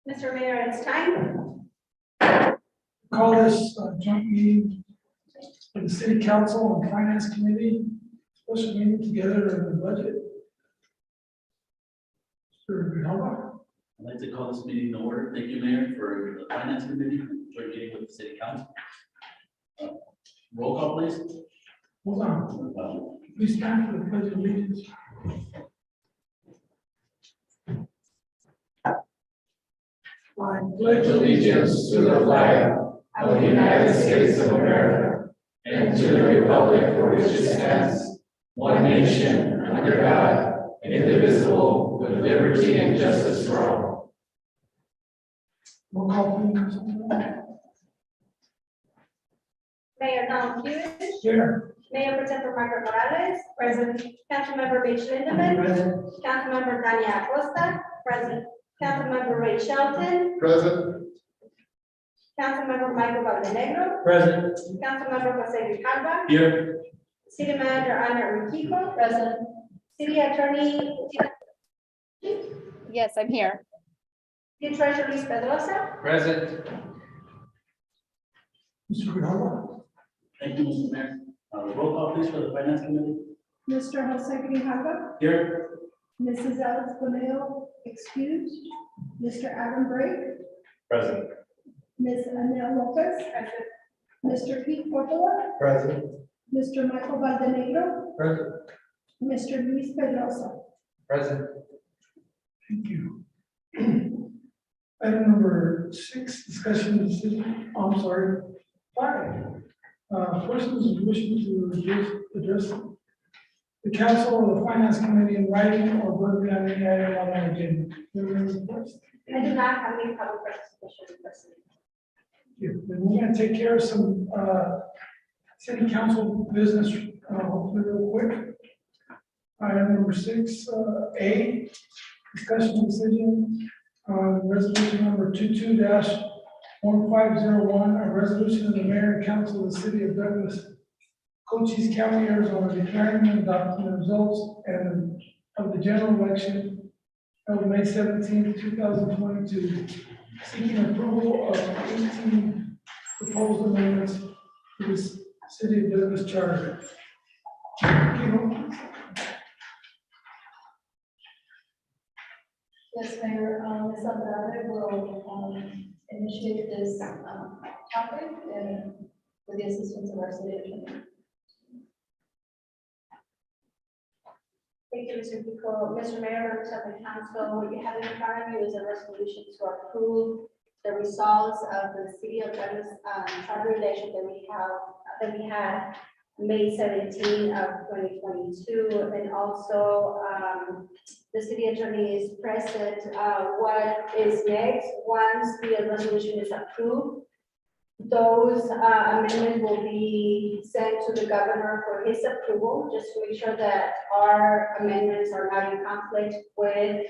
Mr. Mayor, it's time. Call this joint meeting for the City Council and Finance Committee, special meeting together on the budget. Mr. Grijalva. I'd like to call this meeting to order. Thank you, Mayor, for the Finance Committee, joint meeting with the City Council. Roll call, please. Hold on. Please stand for the pledge of allegiance. I Pledge allegiance to the flag of the United States of America and to the republic for which it stands, one nation, under God, indivisible, with liberty and justice for all. Roll call, please. Mayor Donald Hughes, Here. Mayor Pro Tem Margaret Morales, President, Councilmember Rich Lindemann, Councilmember Tania Acosta, President, Councilmember Ray Shelton, Present. Councilmember Michael Valdenegro, Present. Councilmember Jose Grijalva, Here. City Manager Ana Urquijo, President, City Attorney, Yes, I'm here. City Treasurer Luis Pedrosa, Present. Mr. Grijalva. Thank you, Mr. Mayor. Roll call, please, for the Finance Committee. Mr. Jose Grijalva, Here. Mrs. Alice Boneo, excused. Mr. Adam Brake, Present. Ms. Anel Lopez, Mr. Pete Portola, Present. Mr. Michael Valdenegro, Present. Mr. Luis Pedrosa. Present. Thank you. Item number 6, discussion of decision, I'm sorry, 5. Persons wishing to address the council or the finance committee in writing or verbally on any item on the agenda. Do you have any requests? I do not have any public participation requests. Thank you. Then we're going to take care of some city council business, hopefully real quick. Item number 6, A, discussion decision on resolution number 22-1501, a resolution of the mayor and council of the city of Douglas, Cochise County, Arizona, declaring and adopting the results and of the general election of May 17, 2022, seeking approval of 18 proposed amendments to the city of Douglas charter. Yes, Mayor, Ms. Andrade will initiate this topic and with the assistance of our city attorney. Thank you, Mr. Pico. Mr. Mayor, members of the council, what you have in front of you is a resolution to approve the results of the city of Douglas charter election that we had May 17 of 2022, and also the city attorney is present. What is next once the resolution is approved? Those amendments will be sent to the governor for his approval, just to make sure that our amendments are not in conflict with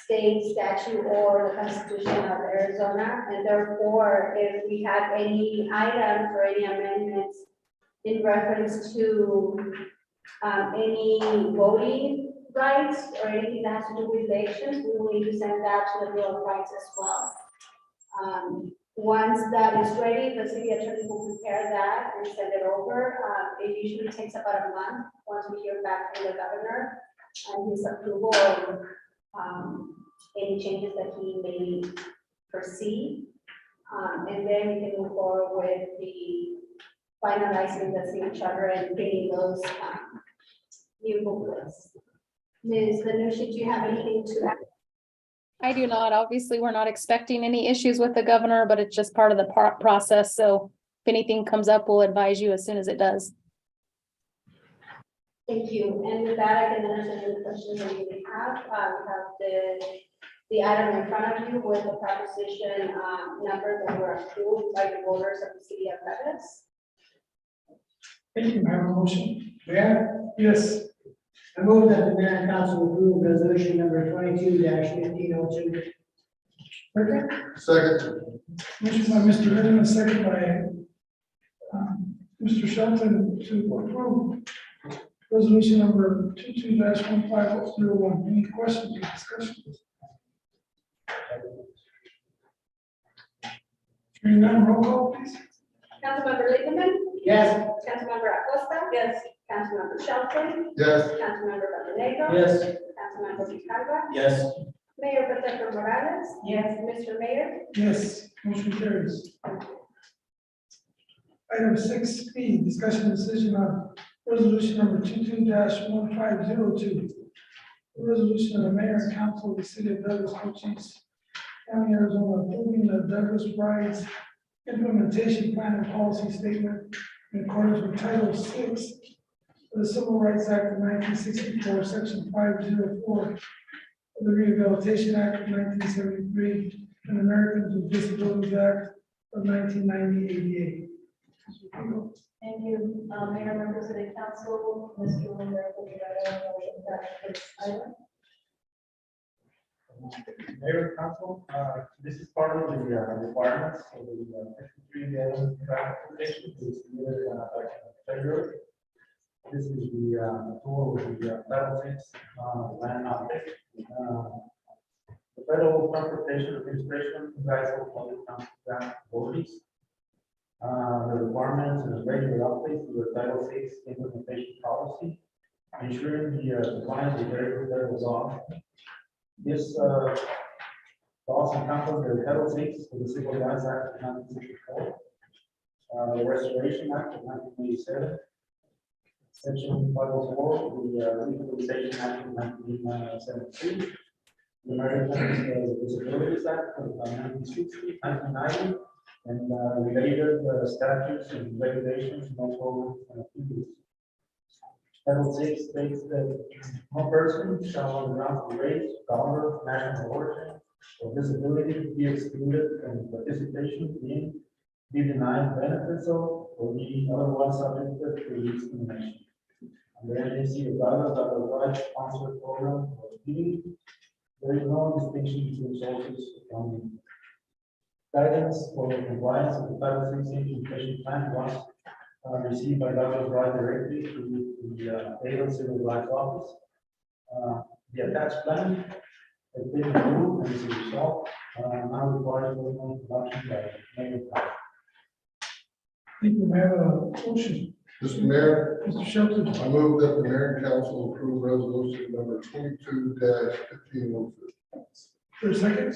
state statute or the Constitution of Arizona. And therefore, if we have any items or any amendments in reference to any voting rights or anything that has to do with elections, we will need to send that to the Bill of Rights as well. Once that is ready, the city attorney will prepare that and send it over. It usually takes about a month once we hear back from the governor and his approval of any changes that he may foresee. And then we can move forward with the finalizing the city charter and creating those new booklets. Ms. Lanucci, do you have anything to add? I do not. Obviously, we're not expecting any issues with the governor, but it's just part of the process. So if anything comes up, we'll advise you as soon as it does. Thank you. And with that, I can answer any questions that you may have. You have the item in front of you with the proposition number that were approved by the voters of the city of Douglas. Thank you, may I have a motion? Mayor, Yes, I move that the mayor and council approve resolution number 22-1502. second. Motion by Mr. Littleman, second by Mr. Shelton to approve resolution number 22-1501. Any questions or discussions? Hearing none, roll call, please. Councilmember Littleman, Yes. Councilmember Acosta. Yes. Councilmember Shelton, Yes. Councilmember Montenegro. Yes. Councilmember Grijalva, Yes. Mayor Protector Morales. Yes. Mr. Mayor. Yes, motion carries. Item 6B, discussion decision on resolution number 22-1502. Resolution of the mayor and council of the city of Douglas, Cochise County, Arizona, approving the Douglas Rides implementation plan and policy statement in accordance with Title VI of the Civil Rights Act of 1964, Section 504 of the Rehabilitation Act of 1973 and the Americans with Disabilities Act of 1990-88. Thank you, Mayor, members of the council, Mr. Linder, motion that this item. Mayor, council, this is part of the requirements of the 53 traffic protection that was submitted back in February. This is the tool of the Title VI land object. The Federal Transportation Administration provides all public transport authorities. The requirements and regular updates to the Title VI implementation policy, ensuring the compliance with various federal laws. This laws encompass the Title VI of the Civil Rights Act of 1964, the Restoration Act of 1987, Section 504 of the Legalization Act of 1972, the Americans with Disabilities Act of 1960, 1990, and related statutes and regulations and also activities. Title VI states that no person shall on the grounds of race, color, national origin, or disability be excluded from participation in, be denied benefits of, or be otherwise subjected to discrimination. Under NAC of Douglas Rights Sponsored Program or activity, there is no distinction between sources of funding. Guidance for the compliance of the Title VI implementation plan was received by Douglas Right directly to the Federal Civil Rights Office. The attached plan has been approved and is a result now requires formal adoption by Mayor. I think we have a motion. Mr. Mayor, Mr. Shelton, I move that the mayor and council approve resolution number 22-1502. for a second.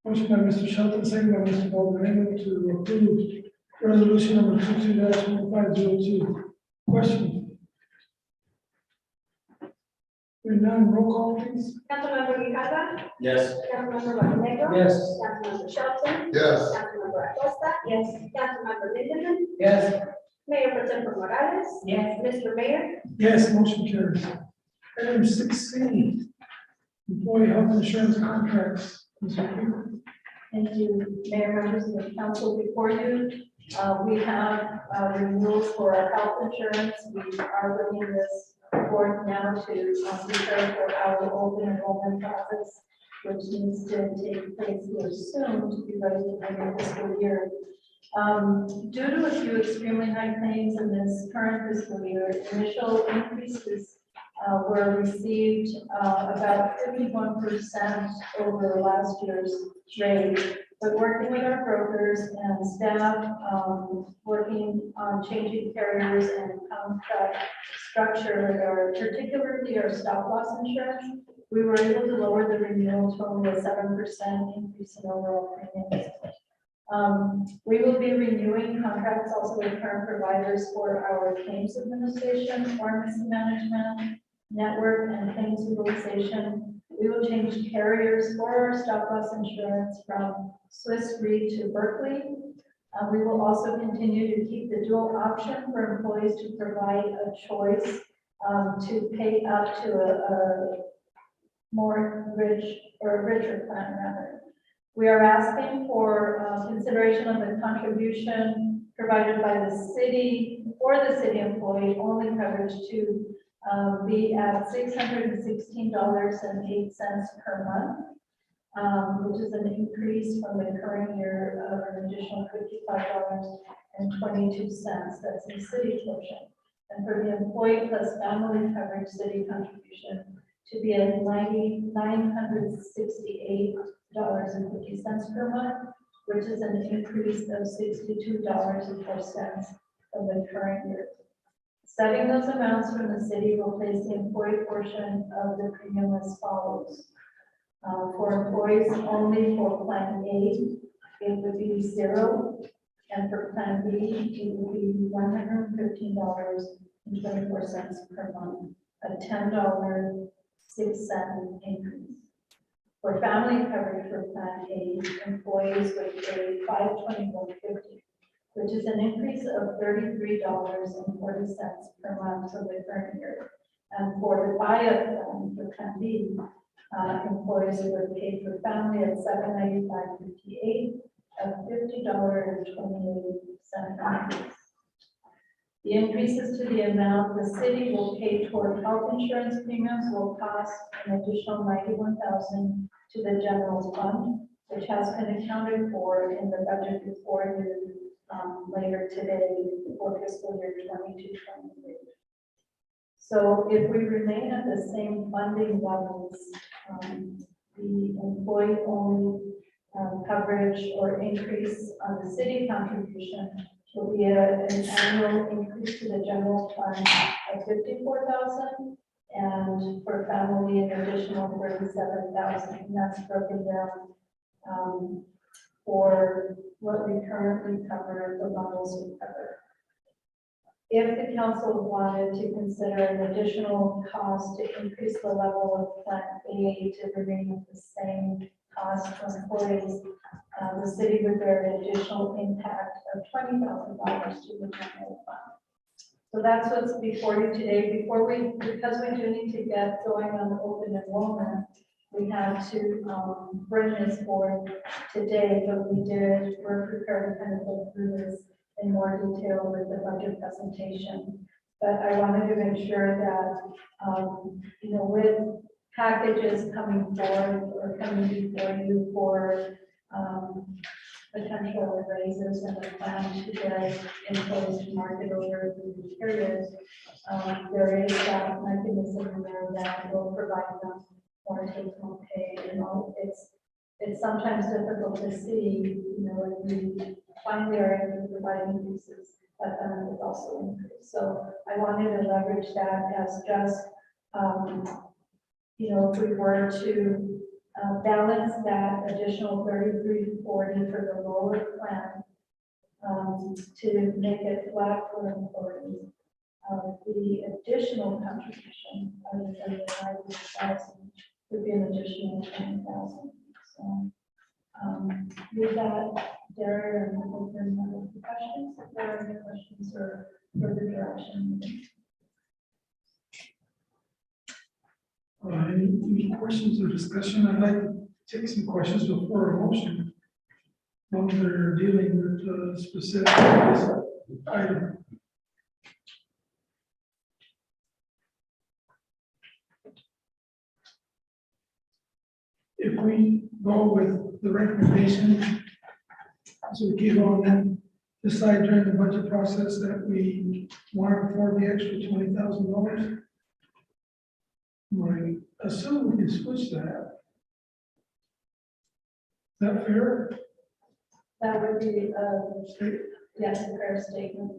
Motion by Mr. Shelton, second by Mr. Baldwin, to approve resolution number 22-1502. Question? Hearing none, roll call please. Councilmember Grijalva, Yes. Councilmember Montenegro. Yes. Councilmember Shelton, Yes. Councilmember Acosta. Yes. Councilmember Littleman, Yes. Mayor Protector Morales. Yes. Mr. Mayor. Yes, motion carries. Item 6C, employee health insurance contracts. Mr. Peter. Thank you, Mayor, members of the council. Before you, we have renewals for our health insurance. We are bringing this forward now to prepare for our open enrollment process, which needs to take place here soon to be ready to begin fiscal year. Due to a few extremely high claims in this current fiscal year, initial increases were received about 51% over last year's rate. But working with our brokers and staff, working on changing carriers and contract structure, or particularly our stop loss insurance, we were able to lower the renewal to only a 7% increase in overall premiums. We will be renewing contracts also with current providers for our claims administration, pharmacy management, network and claims utilization. We will change carriers for our stop loss insurance from Swiss Re to Berkeley. We will also continue to keep the dual option for employees to provide a choice to pay up to a more rich or richer plan rather. We are asking for consideration of the contribution provided by the city for the city employee only coverage to be at $616.08 per month, which is an increase from the current year of an additional $55.22. That's the city portion. And for the employee plus family coverage city contribution to be at $968.50 per month, which is an increase of $62.04 from the current year. Setting those amounts from the city will place the employee portion of the premium as follows. For employees only for Plan A, it would be 0, and for Plan B, it would be $115.24 per month, a $10.06 increase. For family coverage for Plan A, employees would pay $521.50, which is an increase of $33.40 per month from the current year. And for the buy-up plan for Plan B, employees would pay for family at $795.58, a $50.28 increase. The increases to the amount the city will pay toward health insurance premiums will cost an additional $91,000 to the general fund, which has been accounted for in the budget before you later today for fiscal year 22-23. So if we remain at the same funding levels, the employee-only coverage or increase on the city contribution will be an annual increase to the general fund of $54,000, and for family an additional $37,000, and that's broken down for what we currently cover, the levels we cover. If the council wanted to consider an additional cost to increase the level of Plan A to remain at the same cost for employees, the city would bear an additional impact of $20,000 to the general fund. So that's what's before you today. Because we do need to get going on open enrollment, we had to bring this forward today, but we're prepared to kind of go through this in more detail with the budget presentation. But I wanted to make sure that, with packages coming forward or coming before you for potential raises and a plan to get employees to market over the period, there is that mechanism in there that will provide them more take-home pay. It's sometimes difficult to see, if we find the area of providing increases, that benefits also increase. So I wanted to leverage that as just, if we were to balance that additional $33.40 for the lower plan to make it flat for employees. The additional contribution other than the $90,000 would be an additional $10,000. So with that, Derek, and open the questions. If there are any questions or further direction. Any questions or discussion? I'd like to take some questions before a motion. When they're dealing with a specific item. If we go with the recommendation, so we keep on then decide during the budget process that we want to afford the extra $20,000. I assume we can switch that. Is that fair? That would be, yes, a fair statement.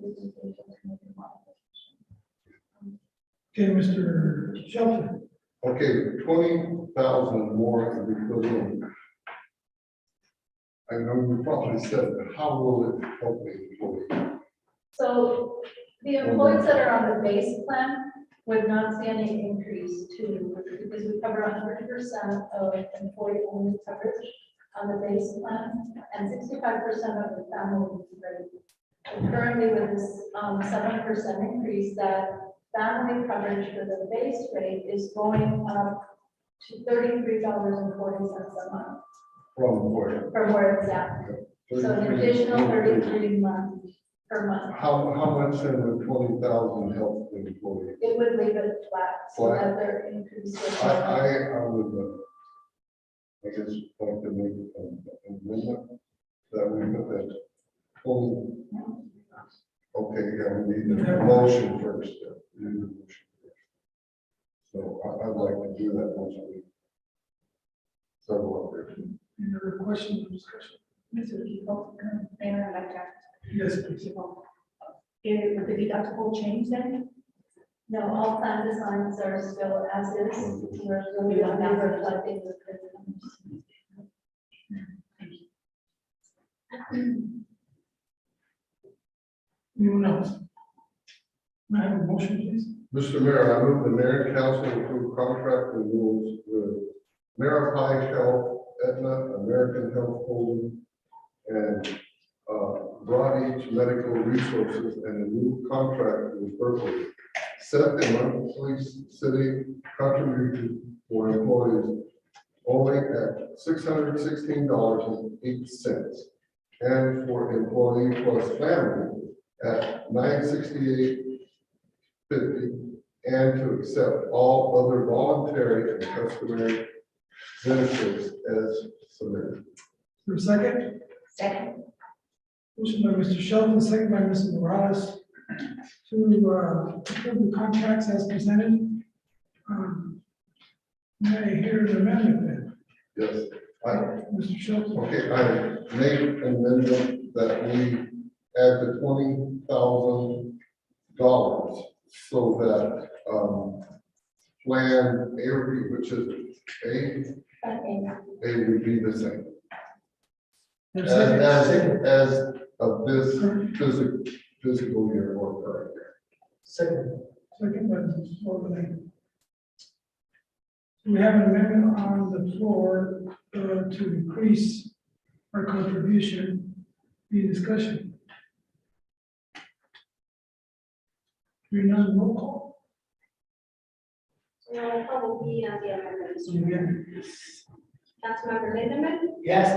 Okay, Mr. Shelton. Okay, 20,000 more is equivalent. I know you probably said, but how will it help the employee? So the employees that are on the base plan would not see any increase to, because we cover 100% of employee-only coverage on the base plan and 65% of the family rate. And currently with this 7% increase, that family coverage for the base rate is going up to $33.40 a month From where? from where it's at. So an additional 33 month per month. How much in the 20,000 help the employee? It would leave it flat, so Flat. that their increase. I would, I guess, like to make an amendment that we put that. Okay, yeah, we need the motion first. We need the motion first. So I'd like to do that once we. So, Any other questions or discussion? Mr. Kiko, Mayor, I'd like to ask, Yes, please. would the deductible change then? No, all plan designs are still as is. We're really not reflecting the current. Anyone else? May I have a motion, please? Mr. Mayor, I move the mayor and council approve contract renewals with Maripy Health, Aetna, American Health Holdings, and Broad Medical Resources, and a new contract with Berkeley. Set the monthly city contribution for employees only at $616.08, and for employee plus family at $968.50, and to accept all other voluntary and customary benefits as submitted. For a second? Second. Motion by Mr. Sheldon, second by Mrs. Morales to approve the contracts as presented. May I hear an amendment then? Yes, Mr. Sheldon? okay, I make an amendment that we add the $20,000 so that plan A, which is A would be the same. For a second? As of this physical year or current year. Second by Mrs. Morgan. We have an amendment on the floor to increase our contribution. Any discussion? Hearing none, roll call. Roll call will be on the amendment. Again. Councilmember Lindemann, Yes.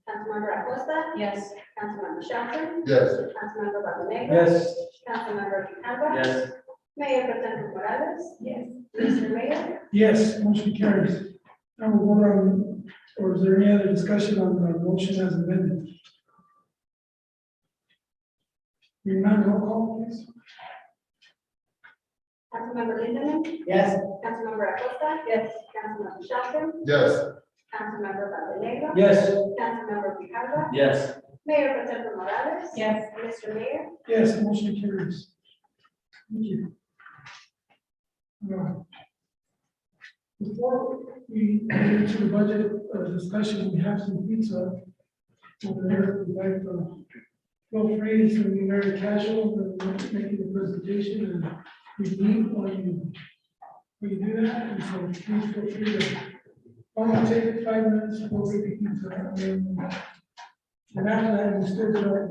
Councilmember Acosta, Yes. Councilmember Shelton, Yes, Councilmember Barbanega. Yes. Councilmember Picabra. Yes. Mayor Pro Tem Morales. Yes. Mr. Mayor. Yes, motion carries. Now we'll vote on, or is there any other discussion on the motion as amended? Hearing none, roll call, please. Councilmember Lindemann, Yes. Councilmember Acosta. Yes. Councilmember Shelton, yes, Councilmember Barbanega. Yes. Councilmember Picabra. Yes. Mayor Pro Tem Morales. Yes. Mr. Mayor. Yes, motion carries. Thank you. Before we get into the budget discussion, we have some pizza over there. We'd like to feel free to be very casual and making the presentation, and we meet when you do that. And so please feel free to, only take 5 minutes before we begin to. And after that, we still do it.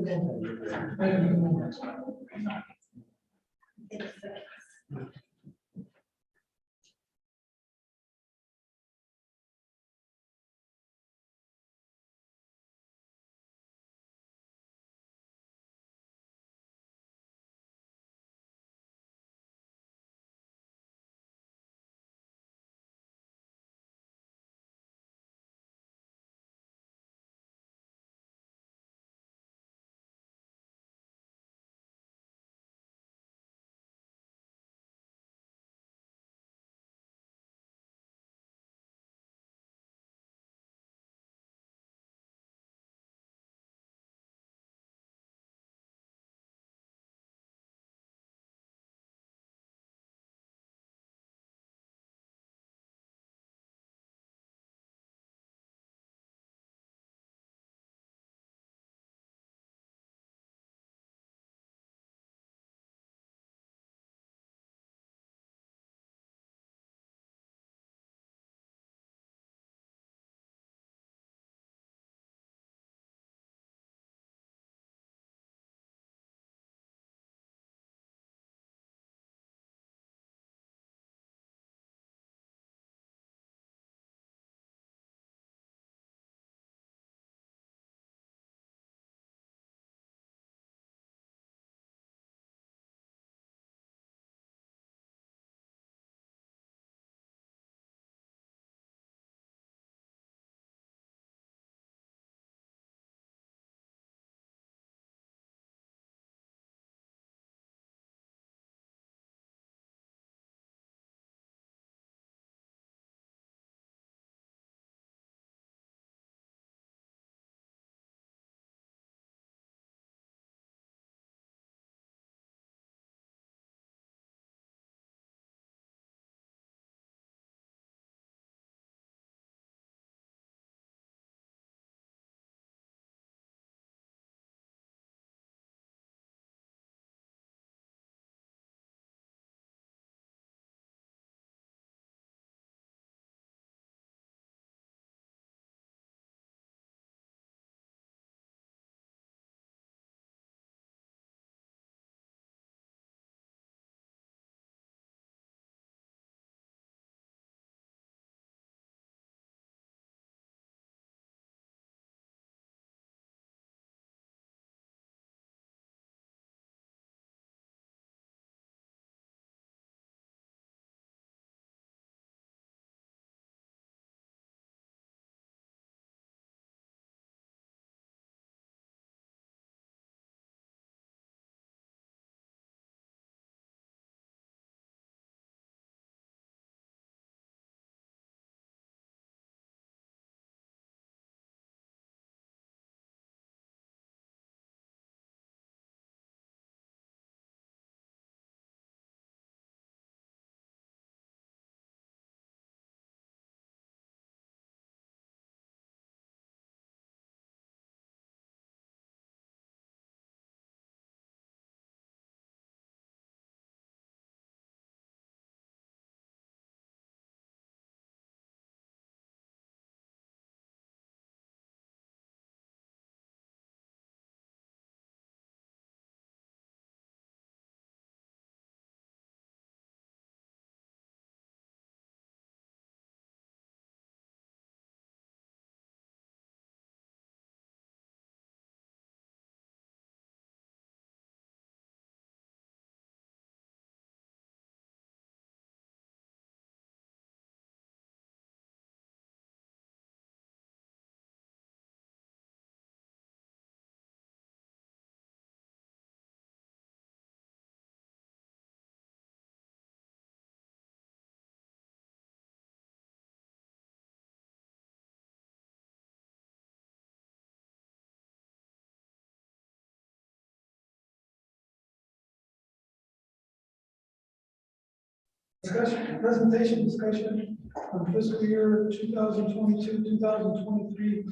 Discussion on fiscal year 2022-2023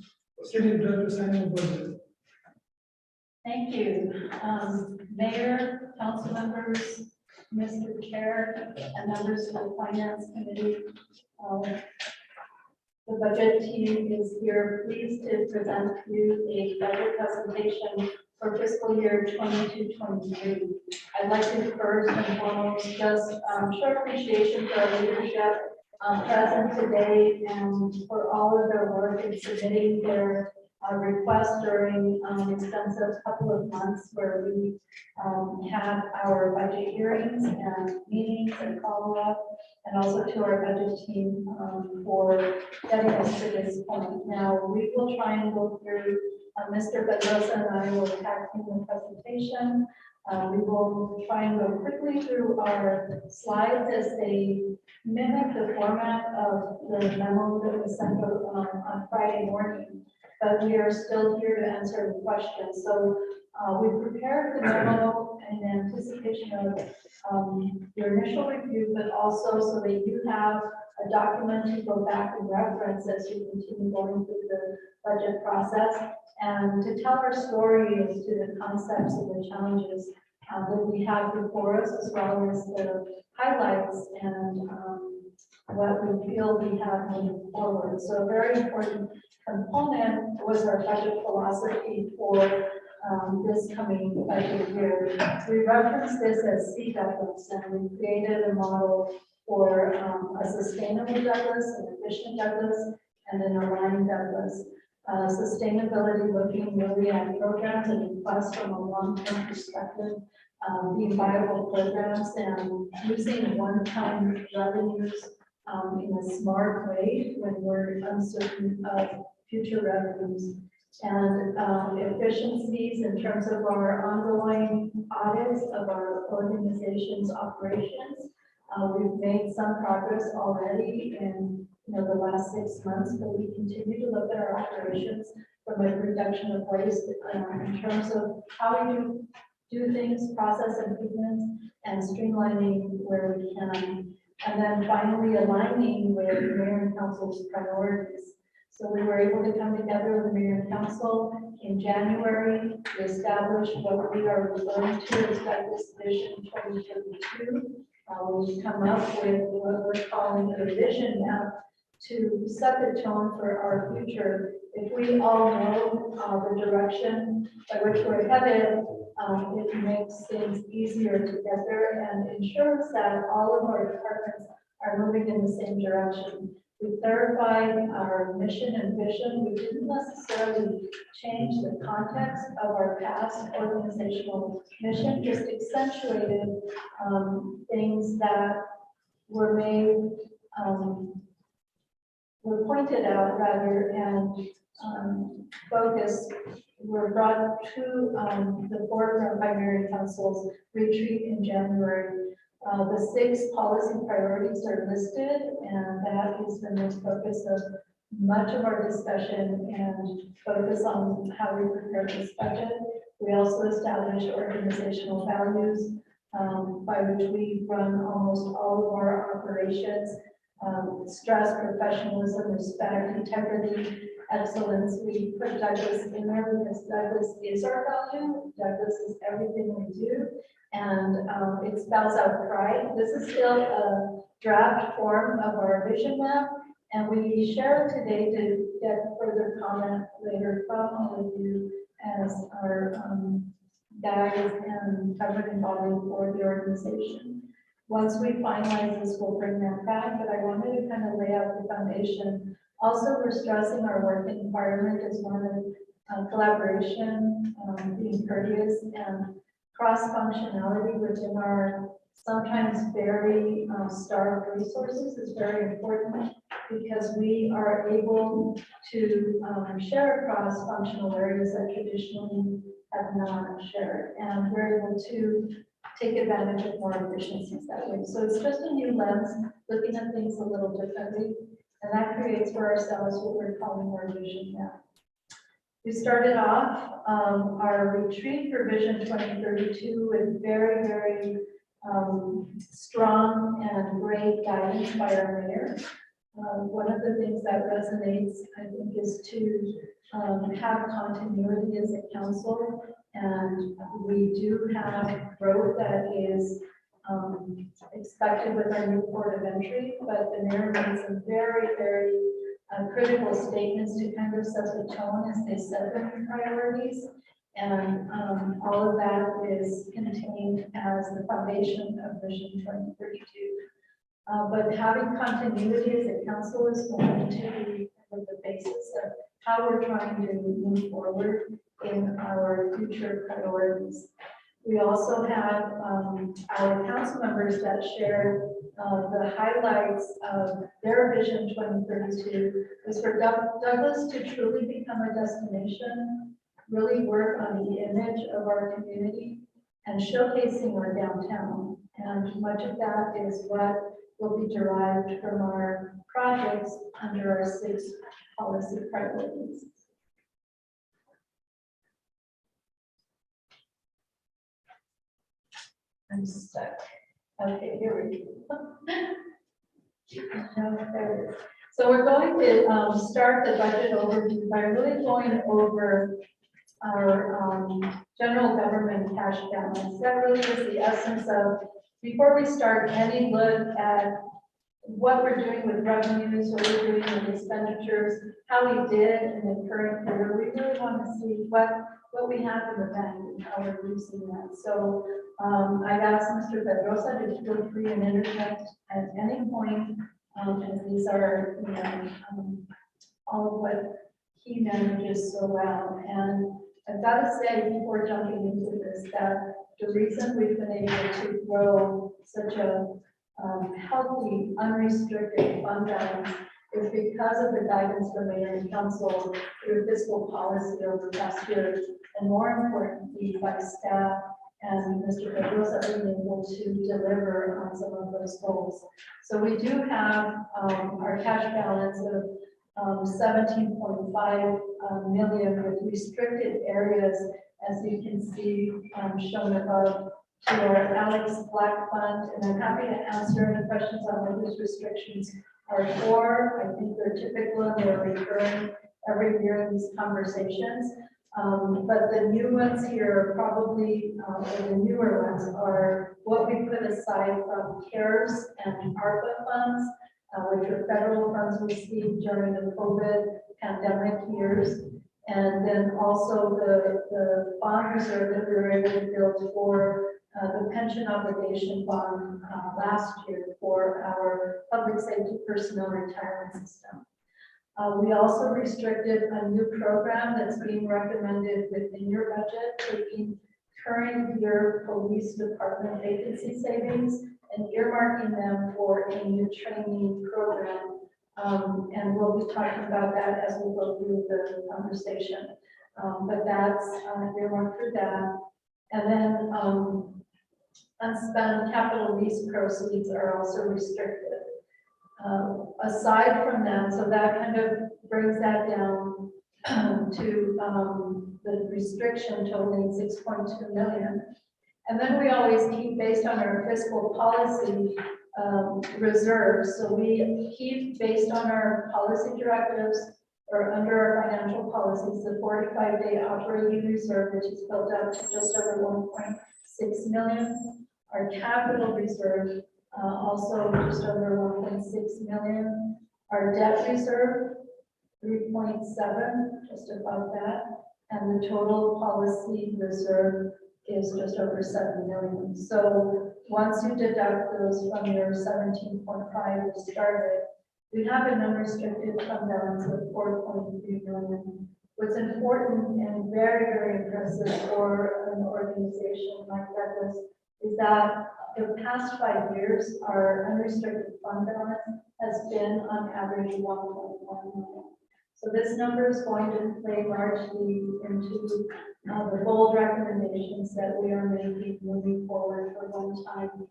City of Douglas annual budget. Thank you. Mayor, council members, Mr. Chair, and members of the Finance Committee. The budget team is here pleased to present you a budget presentation for fiscal year 22-23. I'd like to first and foremost just show appreciation for our leadership present today and for all of their work in submitting their request during an extensive couple of months where we had our budget hearings and meetings and follow-up, and also to our budget team for getting us to this point. Now, we will try and go through, Mr. Pedrosa and I will tag team the presentation. We will try and go quickly through our slides as they mimic the format of the memo that was sent out on Friday morning. But we are still here to answer the questions. So we prepared the memo in anticipation of your initial review, but also so that you have a document to go back and reference as you continue going through the budget process, and to tell our story as to the concepts and the challenges that we have before us, as well as the highlights and what we feel we have moving forward. So a very important component was our budget philosophy for this coming budget year. We referenced this as CWS, and we created a model for a sustainable Douglas, an efficient Douglas, and an aligned Douglas. Sustainability looking really at programs and requests from a long-term perspective, being viable programs and using one-time revenues in a smart way when we're uncertain of future revenues, and efficiencies in terms of our ongoing audits of our organization's operations. We've made some progress already in the last 6 months, but we continue to look at our operations from a reduction of waste in terms of how we do things, process improvements, and streamlining where we can. And then finally aligning with mayor and council's priorities. So we were able to come together with the mayor and council in January to establish what we are referring to as Douglas Vision 2032. We've come up with what we're calling a vision map to set the tone for our future. If we all know the direction by which we're headed, it makes things easier to get there and ensures that all of our departments are moving in the same direction. We clarified our mission and vision. We didn't necessarily change the context of our past organizational mission, just accentuated things that were made, were pointed out rather, and focus were brought to the forefront by mayor and council's retreat in January. The 6 policy priorities are listed, and that is the main focus of much of our discussion and focus on how we prepare this budget. We also established organizational values by which we run almost all of our operations. Stress, professionalism, respect, integrity, excellence. We put Douglas in there because Douglas is our value. Douglas is everything we do. And it spells out pride. This is still a draft form of our vision map, and we share it today to get further comment later from all of you as our guides and governing body for the organization. Once we finalize this, we'll bring that back, but I wanted to kind of lay out the foundation. Also, we're stressing our work environment as one of collaboration, being courteous, and cross-functionality within our sometimes very starved resources is very important, because we are able to share across functional areas that traditionally have not shared, and we're able to take advantage of more efficiencies that way. So it's just a new lens, looking at things a little differently, and that creates for ourselves what we're calling our vision map. We started off our retreat for Vision 2032 with very, very strong and great guidance by our mayor. One of the things that resonates, I think, is to have continuity as a council. And we do have growth that is expected with our new port of entry, but the mayor made some very, very critical statements to kind of set the tone as they set their priorities. And all of that is contained as the foundation of Vision 2032. But having continuity as a council is going to be the basis of how we're trying to move forward in our future priorities. We also have our council members that share the highlights of their Vision 2032 is for Douglas to truly become a destination, really work on the image of our community and showcasing our downtown. And much of that is what will be derived from our projects under our 6 policy priorities. I'm stuck. Okay, here we go. No, there it is. So we're going to start the budget overview by really going over our general government cash balance. That really is the essence of, before we start any look at what we're doing with revenues, what we're doing with expenditures, how we did in the current year, we really want to see what we have in the bank and how we're using that. So I've asked Mr. Pedrosa to feel free and interject at any point, as these are, you know, all of what he manages so well. And I've got to say, before jumping into this, that the reason we've been able to grow such a healthy, unrestricted fund balance is because of the guidance from mayor and council through fiscal policy over the past year, and more importantly, by staff and Mr. Pedrosa being able to deliver on some of those goals. So we do have our cash balance of 17.5 million with restricted areas, as you can see shown above, to our Alex Black Fund, and I'm happy to answer any questions on what those restrictions are for. I think they're typical and they're recurring every year in these conversations. But the new ones here are probably, or the newer ones are what we put aside from CARES and ARPA funds, which are federal funds received during the COVID pandemic years. And then also the bond reserve that we were able to build for the pension obligation bond last year for our public safety personnel retirement system. We also restricted a new program that's being recommended within your budget, taking current year police department vacancy savings and earmarking them for a new training program. And we'll be talking about that as we go through the conversation. But that's earmarked for that. And then unspent capital lease proceeds are also restricted. Aside from that, so that kind of brings that down to the restriction totaling 6.2 million. And then we always keep, based on our fiscal policy, reserves. So we keep, based on our policy directives or under our financial policies, the 45-day operating reserve, which is built up to just over 1.6 million. Our capital reserve, also just over 1.6 million. Our debt reserve, 3.7, just above that. And the total policy reserve is just over 7 million. So once you deduct those from your 17.5 we started, we have an unrestricted fund balance of 4.3 million. What's important and very, very impressive for an organization like Douglas is that the past 5 years, our unrestricted fund balance has been on average 1.1 million. So this number is going to play largely into the bold recommendations that we are making moving forward for one-time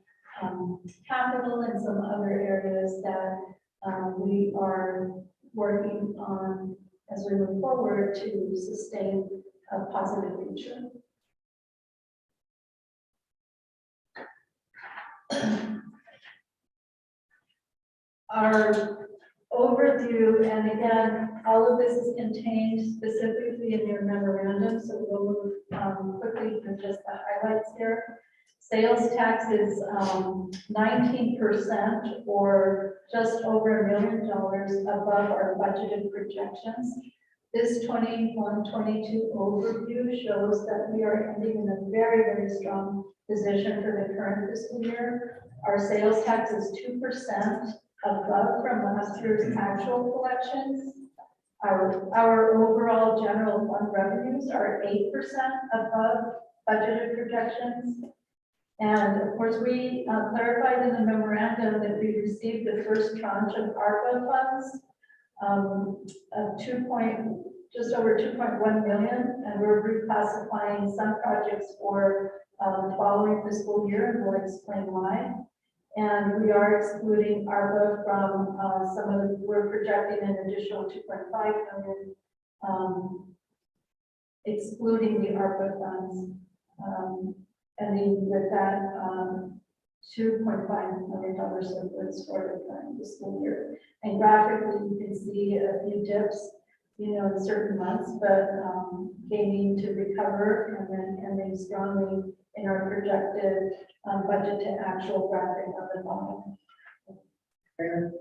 capital and some other areas that we are working on as we move forward to sustain a positive future. Our overview, and again, all of this is contained specifically in your memorandum, so we'll move quickly through just the highlights here. Sales tax is 19% or just over $1 million above our budgeted projections. This 21-22 overview shows that we are ending in a very, very strong position for the current fiscal year. Our sales tax is 2% above from last year's actual collections. Our overall general fund revenues are 8% above budgeted projections. And of course, we clarified in the memorandum that we received the first tranche of ARPA funds of just over 2.1 million, and we're reclassifying some projects for the following fiscal year, and we'll explain why. And we are excluding ARPA from some of the, we're projecting an additional 2.5 million, excluding the ARPA funds. Ending with that $2.5 million surplus for the current fiscal year. And graphically, you can see a few dips, you know, in certain months, but gaining to recover and then ending strongly in our projected budget to actual graphic of the bottom. Mayor,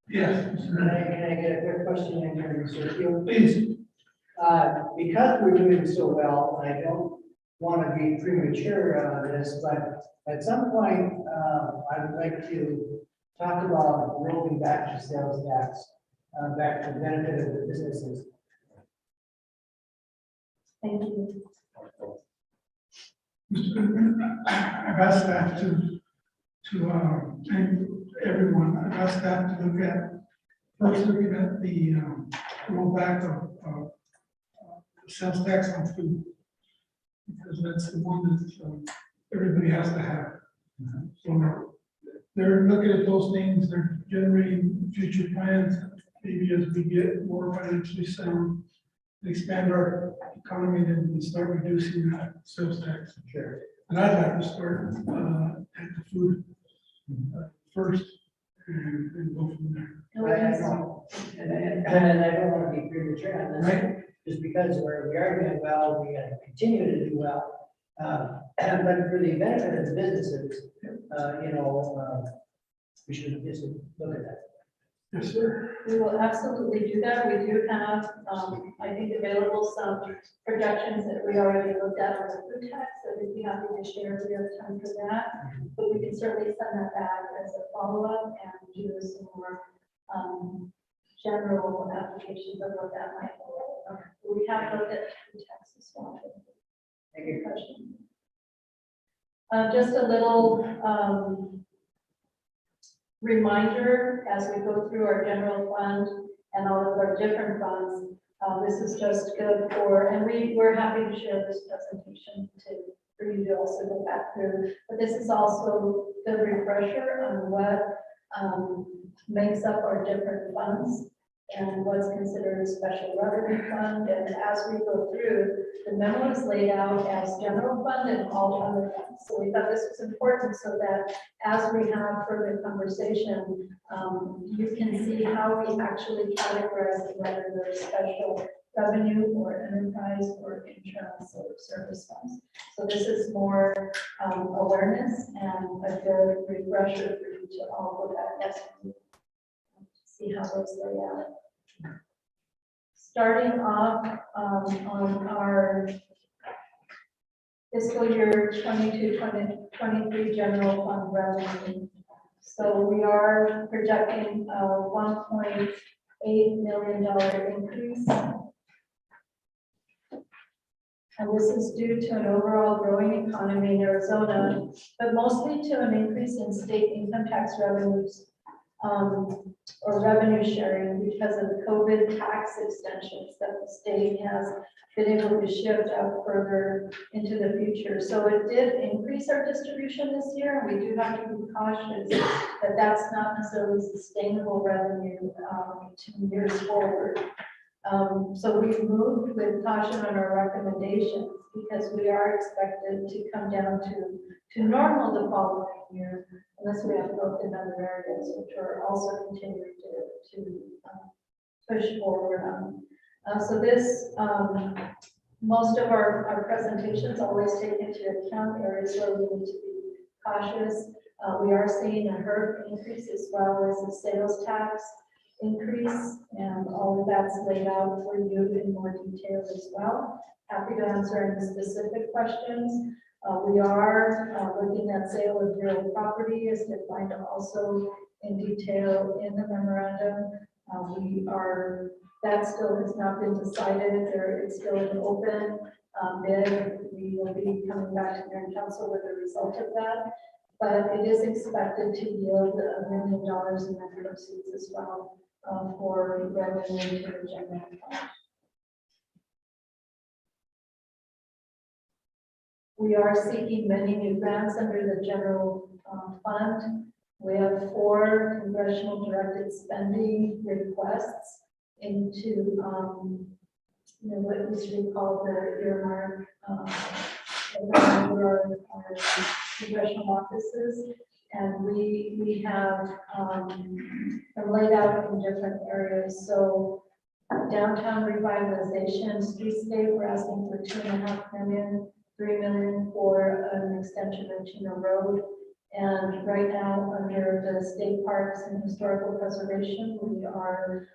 Yes. can I get a quick question in here, Mr. Field? Please. Because we're doing so well, I don't want to be premature on this, but at some point, I would like to talk about rolling back the sales tax, back to the benefit of the businesses. Thank you. Mr. Goodman, I've asked staff and everyone, I've asked staff to look at, first looking at the rollback of the sales tax on food. Because that's the one that everybody has to have. So they're looking at those things, they're generating future plans, maybe as we get more financially sound, expand our economy, then we start reducing that sales tax. Sure. And I'd like to start at the food first and go from there. I know. And I don't want to be premature on this. Right. Just because we are doing well, we gotta continue to do well. But for the benefit of the businesses, we should just look at that. Yes, sir. We will absolutely do that. We do have, I think, available some projections that we already looked at on the food tax, that we'd be happy to share if we have time for that. But we can certainly send that back as a follow-up and do some more general applications of what that might look like. We have looked at food tax as well. Thank you. Question. Just a little reminder as we go through our general fund and all of our different funds. This is just good for, and we're happy to share this presentation for you to also go back through. But this is also the refresher on what makes up our different funds and what's considered a special revenue fund. And as we go through, the memo is laid out as general fund and all other funds. So we thought this was important so that as we have further conversation, you can see how we actually categorize whether they're special revenue or enterprise or internal service funds. So this is more awareness and a good refresher for you to all go back and see how those lay out. Starting off on our fiscal year 22-23 general fund revenue. So we are projecting a $1.8 million increase. And this is due to an overall growing economy in Arizona, but mostly to an increase in state income tax revenues or revenue sharing because of the COVID tax extensions that the state has been able to shift out further into the future. So it did increase our distribution this year. And we do have to be cautious that that's not necessarily sustainable revenue 2 years forward. So we moved with caution on our recommendations because we are expected to come down to normal the following year unless we have growth in other areas, which we're also continuing to push forward on. So this, most of our presentations always take into account areas where we need to be cautious. We are seeing a HERF increase as well as a sales tax increase, and all of that's laid out for you in more detail as well. Happy to answer any specific questions. We are looking at sale of real property as defined also in detail in the memorandum. That still has not been decided. There is still an open bid. We will be coming back to Mayor and Council with the result of that. But it is expected to yield $1 million in net proceeds as well for revenue to the general fund. We are seeking many new grants under the general fund. We have 4 congressional directed spending requests into what used to be called the earmark our congressional offices, and we have them laid out in different areas. So downtown revitalization, streetscape, we're asking for $2.5 million, $3 million for an extension of Chino Road. And right now, under the state parks and historical preservation, we are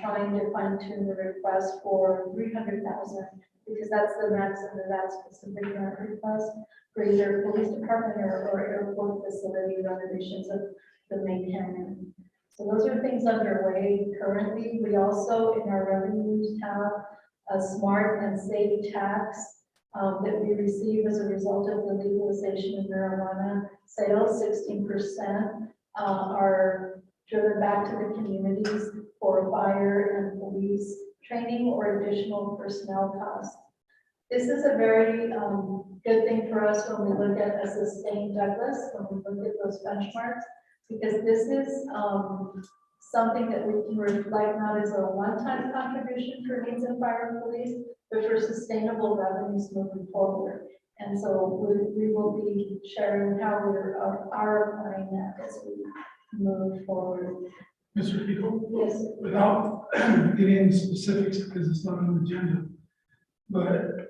trying to fine tune the request for $300,000 because that's the max under that specific grant request for either police department or airport facility renovations of the main canyon. So those are things underway currently. We also, in our revenues, have a smart and safe tax that we receive as a result of the legalization of marijuana sales. 16% are driven back to the communities for fire and police training or additional personnel costs. This is a very good thing for us when we look at a sustained Douglas, when we look at those benchmarks, because this is something that we can reflect not as a one-time contribution for needs and fire and police, but for sustainable revenues moving forward. And so we will be sharing how we are applying that as we move forward. Mr. Pico? Yes. Without getting into specifics because it's not on the agenda, but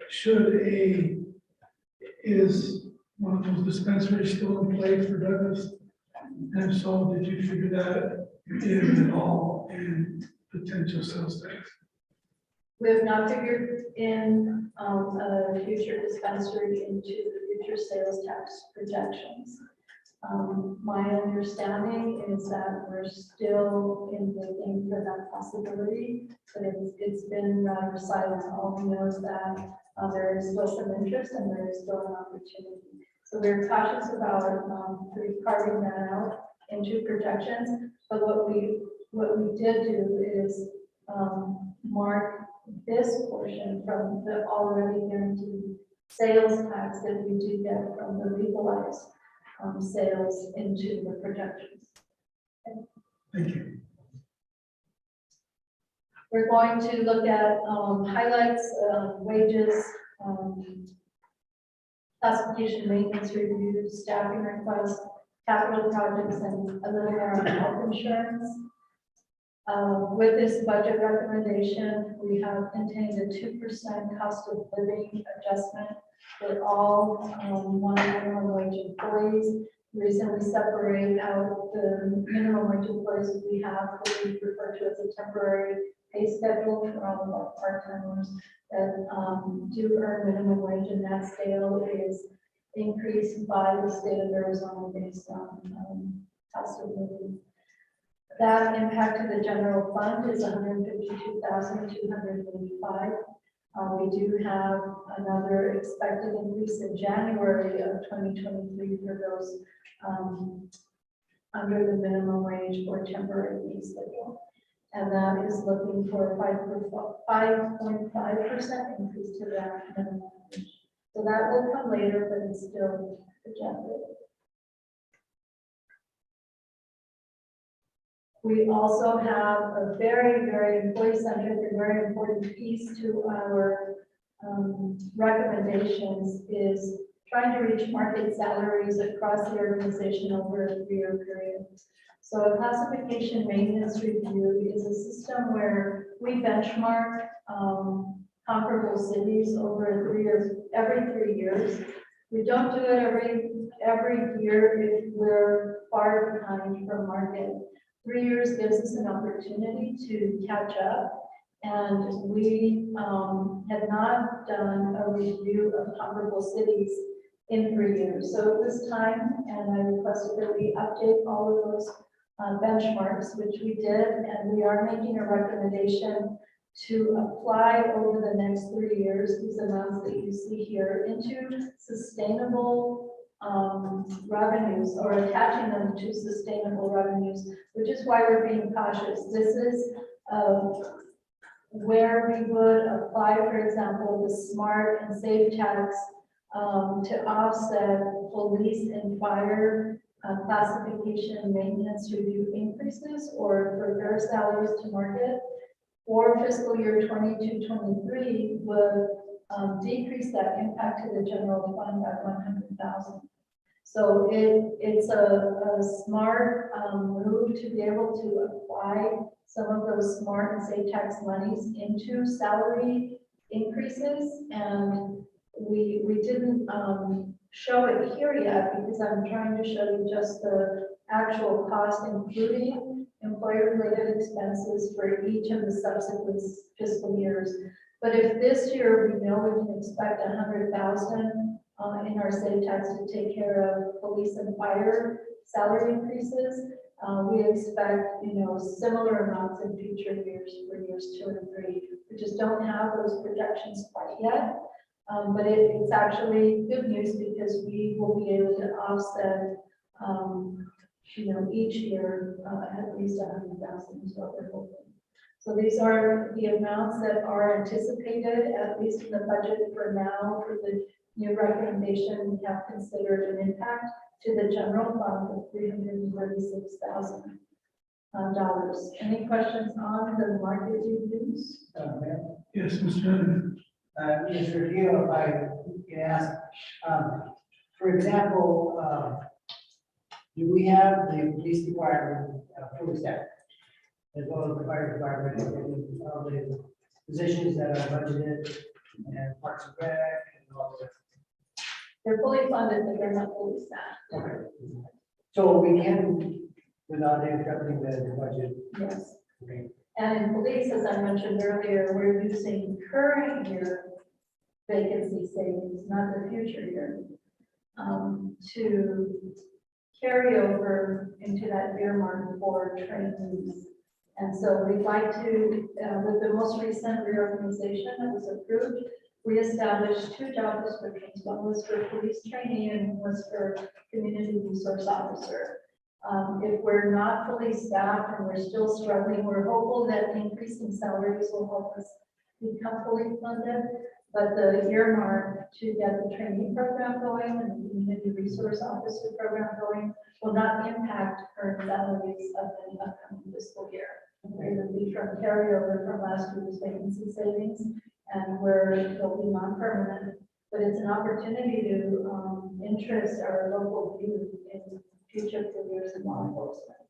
is one of those dispensaries still in play for Douglas? And if so, did you figure that in at all in potential sales tax? We have not figured in a future dispensary into the future sales tax projections. My understanding is that we're still in the game for that possibility, but it's been rather silent. All we know is that there is still some interest and there is still an opportunity. So we're cautious about carving that out into projections. But what we did do is mark this portion from the already guaranteed sales tax that we do get from the legalized sales into the projections. Thank you. We're going to look at highlights, wages, classification, maintenance reviews, staffing requests, capital projects, and a little more on health insurance. With this budget recommendation, we have contained a 2% cost of living adjustment for all minimum wage employees. The reason we separate out the minimum wage employees we have, what we refer to as a temporary pay schedule for all of our part-timers that do earn minimum wage, and that scale is increased by the state of Arizona based on cost of living. That impact to the general fund is $152,285. We do have another expected increase in January of 2023 for those under the minimum wage or temporary pay schedule. And that is looking for a 5.5% increase to that minimum wage. So that will come later, but it's still projected. We also have a very, very employee-centric and very important piece to our recommendations is trying to reach market salaries across the organization over a 3-year period. So a classification maintenance review is a system where we benchmark comparable cities over 3 years, every 3 years. We don't do it every year if we're far behind from market. 3 years gives us an opportunity to catch up. And we had not done a review of comparable cities in 3 years. So it was time, and I requested that we update all of those benchmarks, which we did, and we are making a recommendation to apply over the next 3 years, these amounts that you see here, into sustainable revenues, or attaching them to sustainable revenues, which is why we're being cautious. This is where we would apply, for example, the smart and safe tax to offset police and fire classification and maintenance review increases, or for their salaries to market. For fiscal year 22-23 would decrease that impact to the general fund by 100,000. So it's a smart move to be able to apply some of those smart and safe tax monies into salary increases. And we didn't show it here yet because I'm trying to show you just the actual cost, including employer-related expenses for each of the subsequent fiscal years. But if this year we know we can expect 100,000 in our safe tax to take care of police and fire salary increases, we expect, similar amounts in future years for years 2 and 3. We just don't have those projections quite yet. But it's actually good news because we will be able to offset, each year at least 100,000 is what we're hoping. So these are the amounts that are anticipated, at least in the budget for now, for the new recommendation. We have considered an impact to the general fund of $336,000. Any questions on the market reviews? Yes, Mr. President. Mr. Gio, if I can ask, for example, do we have the police department full staff, as well as the fire department, all the positions that are budgeted, and Parks and Rec, and all that? They're fully funded, but they're not fully staffed. Okay. So we can, without interrupting the budget. Yes. Okay. And in police, as I mentioned earlier, we're using current year vacancy savings, not the future year, to carry over into that earmark for trainees. And so we'd like to, with the most recent reorganization that was approved, we established 2 job descriptions. One was for police trainee and one was for community resource officer. If we're not fully staffed and we're still struggling, we're hopeful that increasing salaries will help us become fully funded. But the earmark to get the training program going and the community resource officer program going will not impact current salaries of the upcoming fiscal year. They will be from carryover from last year's vacancy savings, and where they'll be non-permanent. But it's an opportunity to interest our local youth in future careers in law enforcement,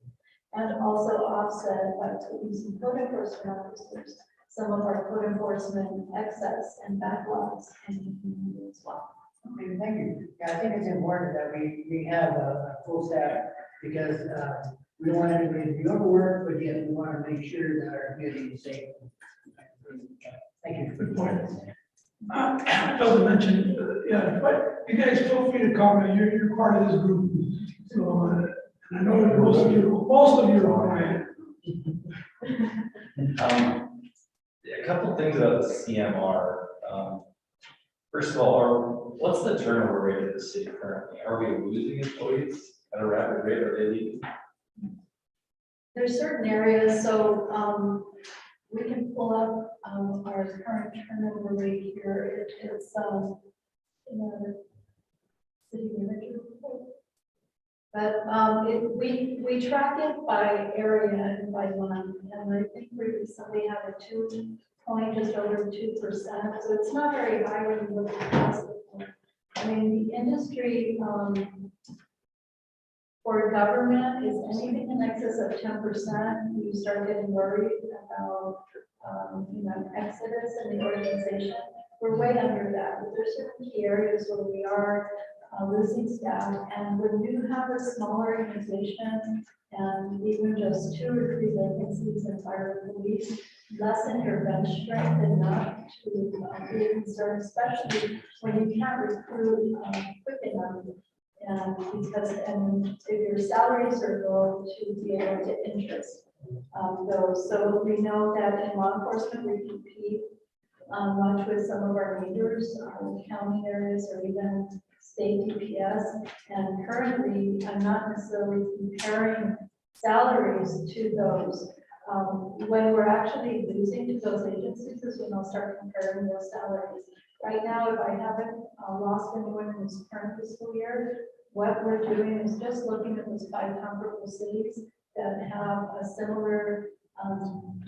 and also offset by police and code enforcement officers some of our code enforcement excess and backlogs in the community as well. Okay, thank you. Yeah, I think it's important that we have a full staff, because we don't want anybody to be overworked, but yet we want to make sure that our community is safe. Thank you. Good point. Doesn't mention, yeah, but you guys feel free to comment. You're part of this group. So, I know that most of you are quiet. A couple things about the CMR. First of all, what's the turnover rate of the city currently? Are we losing employees at a rapid rate, or are they leaving? There's certain areas, so we can pull up our current turnover rate here. It's in our city manager report. But we track it by area and by month, and I think we recently had a 2 point, just over 2%. So it's not very high when you look at the rest of the. I mean, the industry for government is anything in excess of 10%. You start getting worried about exodus in the organization. We're way under that, but there's certain key areas where we are losing staff, and when you have a smaller organization and even just 2 or 3 vacancies in fire and police, lessen your bench strength enough to be a concern, especially when you can't recruit quick enough. And if your salaries are low, to be able to interest those. So we know that in law enforcement, we compete much with some of our neighbors, county areas, or even state DPS. And currently, I'm not necessarily comparing salaries to those. When we're actually losing to those agencies is when I'll start comparing those salaries. Right now, if I haven't lost anyone in this current fiscal year, what we're doing is just looking at those 5 comparable cities that have a similar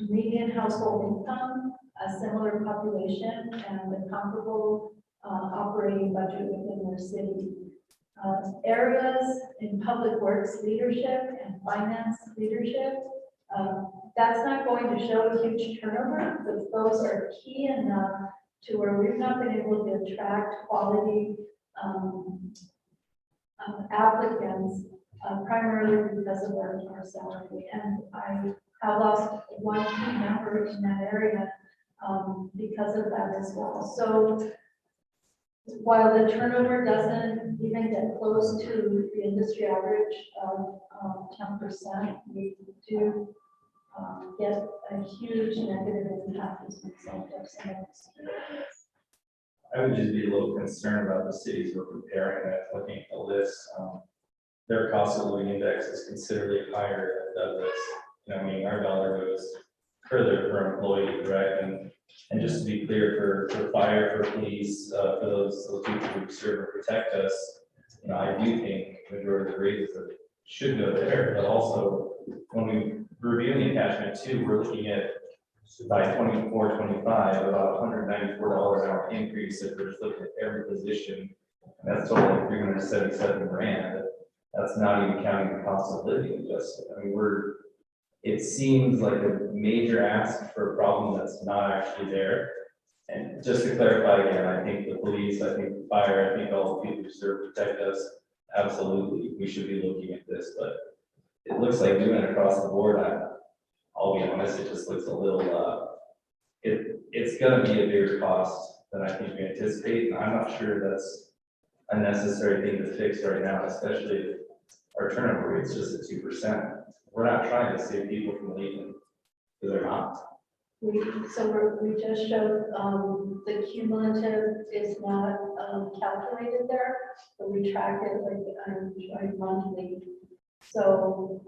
median household income, a similar population, and a comparable operating budget within their city. Areas in public works leadership and finance leadership, that's not going to show a huge turnover, but those are key enough to where we've not been able to attract quality applicants, primarily because of our salary. And I have lost 1 key member in that area because of that as well. So while the turnover doesn't even get close to the industry average of 10%, we do get a huge negative impact as a result of some of this. I would just be a little concerned about the cities we're comparing with, looking at the list. Their cost of living index is considerably higher than Douglas. I mean, our dollar goes further per employee, right? And just to be clear, for fire, for police, for those people who serve and protect us, I do think the majority of the raises that should go there, but also when we review the attachment too, we're looking at by 24, 25, about $194 an hour increase if we're just looking at every position. And that's totally 377 grand. That's not even counting the cost of living adjustment. I mean, it seems like a major ask for a problem that's not actually there. And just to clarify again, I think the police, I think the fire, I think all the people who serve and protect us, absolutely, we should be looking at this, but it looks like doing it across the board, I'll be honest, it just looks a little, it's gonna be a bigger cost than I think we anticipate, and I'm not sure that's a necessary thing to fix right now, especially if our turnover rate's just at 2%. We're not trying to save people from leaving, because they're not. We just showed the cumulative is not calculated there, but we track it like monthly. So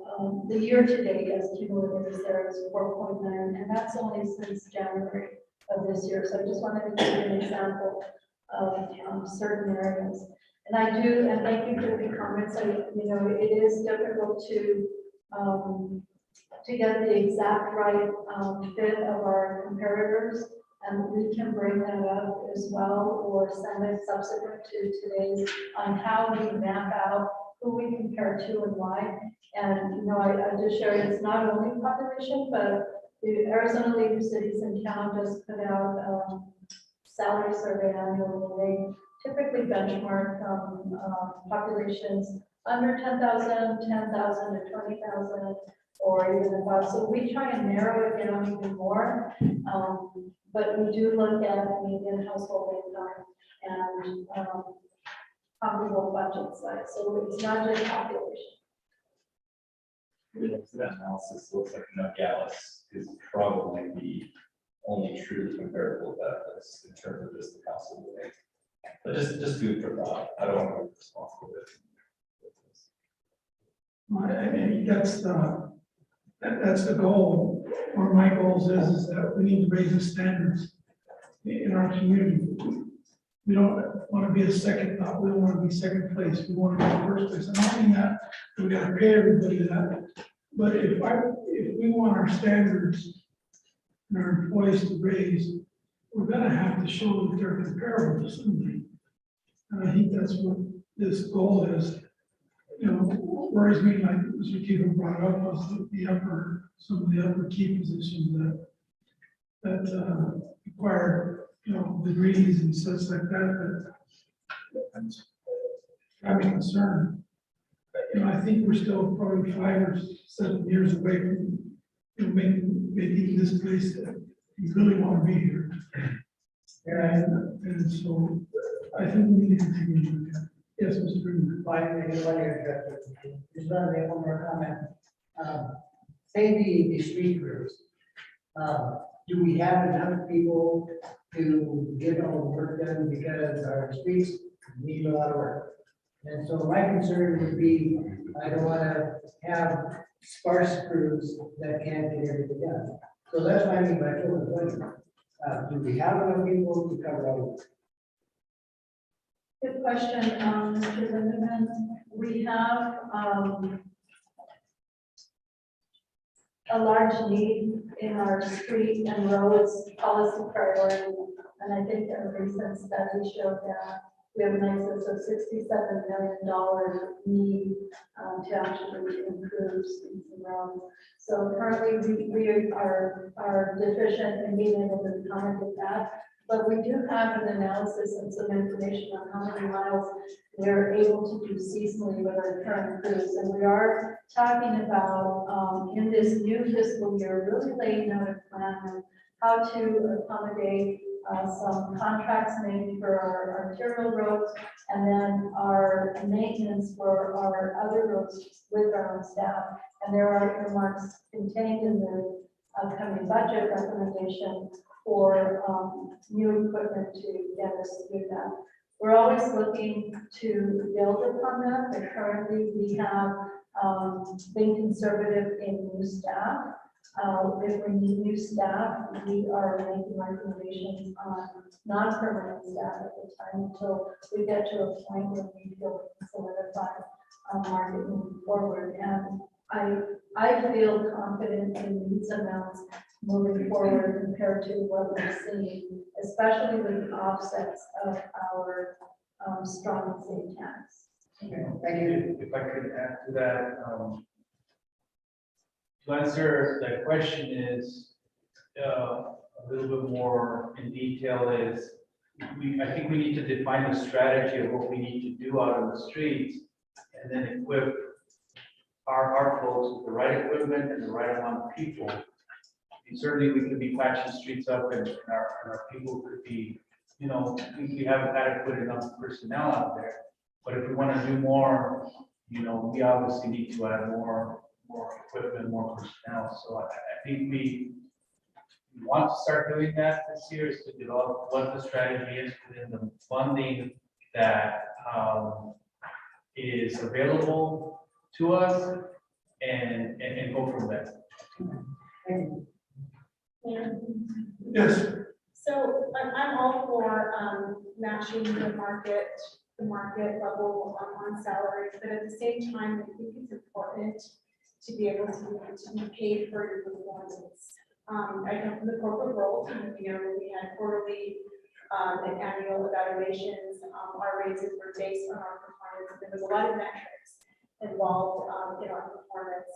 the year-to-date as cumulative is there is 4.9, and that's only since January of this year. So I just wanted to give you an example of certain areas. And thank you for the comments. It is difficult to get the exact right fit of our comparators, and we can bring that up as well or send it subsequent to today's on how we map out who we compare to and why. And I just shared it's not only population, but the Arizona League of Cities and Town just put out a salary survey annually. They typically benchmark from populations under 10,000, 10,000 to 20,000, or even above. So we try and narrow it down even more. But we do look at median household income and comparable budget size. So it's not just population. That analysis looks like Nogales is probably the only truly comparable benefits in terms of just the cost of living. But just food for thought. I don't want to be responsible with this. I think that's the goal. One of my goals is that we need to raise the standards in our community. we don't want to be a second thought, we don't want to be second place, we want to be first place. I'm not saying that, we gotta pay everybody that. But if we want our standards and our employees to raise, we're gonna have to show that they're comparable to somebody. And I think that's what this goal is. You know, whereas me, like Mr. Keegan brought up, was some of the upper key positions that require, you know, degrees and such like that, I'm concerned. You know, I think we're still probably 5 or 7 years away from, you know, making this place that you really want to be here. And so I think we need to continue to do that. Yes, Mr. Green. Just want to make one more comment. Say the street crews. Do we have enough people to get all the work done, because our streets need a lot of work? And so my concern would be, I don't want to have sparse crews that can't get everything done. So that's what I mean by total employment. Do we have enough people to cover all of it? Good question, Mr. Lindeman. We have, a large need in our street and roads policy priority. And I think a recent study showed that we have an excess of $67 million need to actually improve streets and roads. So currently we are deficient in being able to accommodate that. But we do have an analysis and some information on how many miles we're able to do seasonally with our current crews. And we are talking about, in this new fiscal year, really laying out a plan on how to accommodate some contracts made for our arterial roads, and then our maintenance for our other roads with our own staff. And there are earmarks contained in the upcoming budget recommendation for new equipment to get us to do that. We're always looking to build upon that, but currently we have been conservative in new staff. If we need new staff, we are making recommendations on non-permanent staff at the time until we get to a point where we feel we can solidify market moving forward. And I feel confident in these amounts moving forward compared to what we're seeing, especially with the offsets of our strong state tax. Okay, thank you. If I could add to that, to answer that question is a little bit more in detail is, I think we need to define a strategy of what we need to do out on the streets, and then equip our folks with the right equipment and the right amount of people. And certainly we could be patching streets up, and our people could be, you know, we have adequate enough personnel out there. But if we want to do more, you know, we obviously need to add more equipment, more personnel. So I think we want to start doing that this year, is to develop what the strategy is within the funding that is available to us, and go from there. Yes, So I'm all for matching the market level on salaries, but at the same time, I think it's important to be able to be paid for your performance. I come from the corporate world, you know, we had quarterly and annual evaluations. Our raises were based on our performance. There was a lot of metrics involved in our performance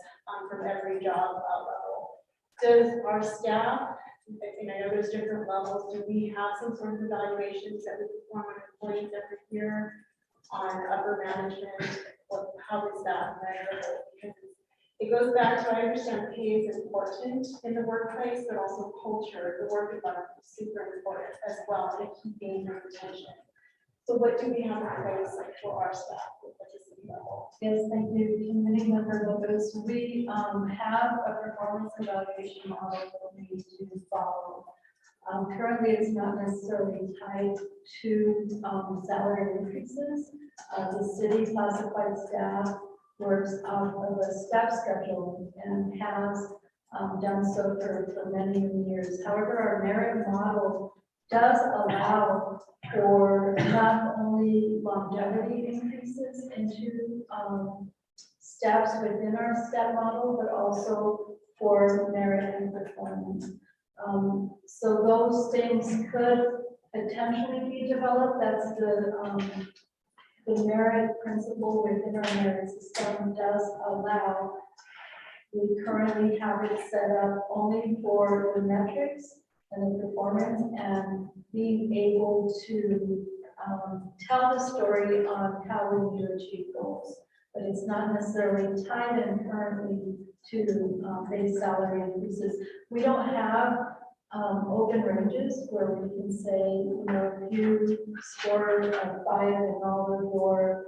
from every job level. Does our staff, I know there's different levels, do we have some sort of evaluations that we perform on employees every year on upper management? Or how is that measurable? Because it goes back to, I understand pay is important in the workplace, but also culture, the work environment is super important as well to keeping the retention. So what do we have in place like for our staff at the city level? Yes, thank you, Committee Member Lopez. We have a performance evaluation model that we need to follow. Currently, it's not necessarily tied to salary increases. The city classified staff works off of a step schedule and has done so for many years. However, our merit model does allow for not only longevity increases into steps within our step model, but also for merit and performance. So those things could potentially be developed. That's the merit principle within our merit system does allow. We currently have it set up only for the metrics and the performance and being able to tell the story on how we do achieve goals. But it's not necessarily tied in currently to base salary increases. We don't have open ranges where we can say, you know, if you score a 5 in all of your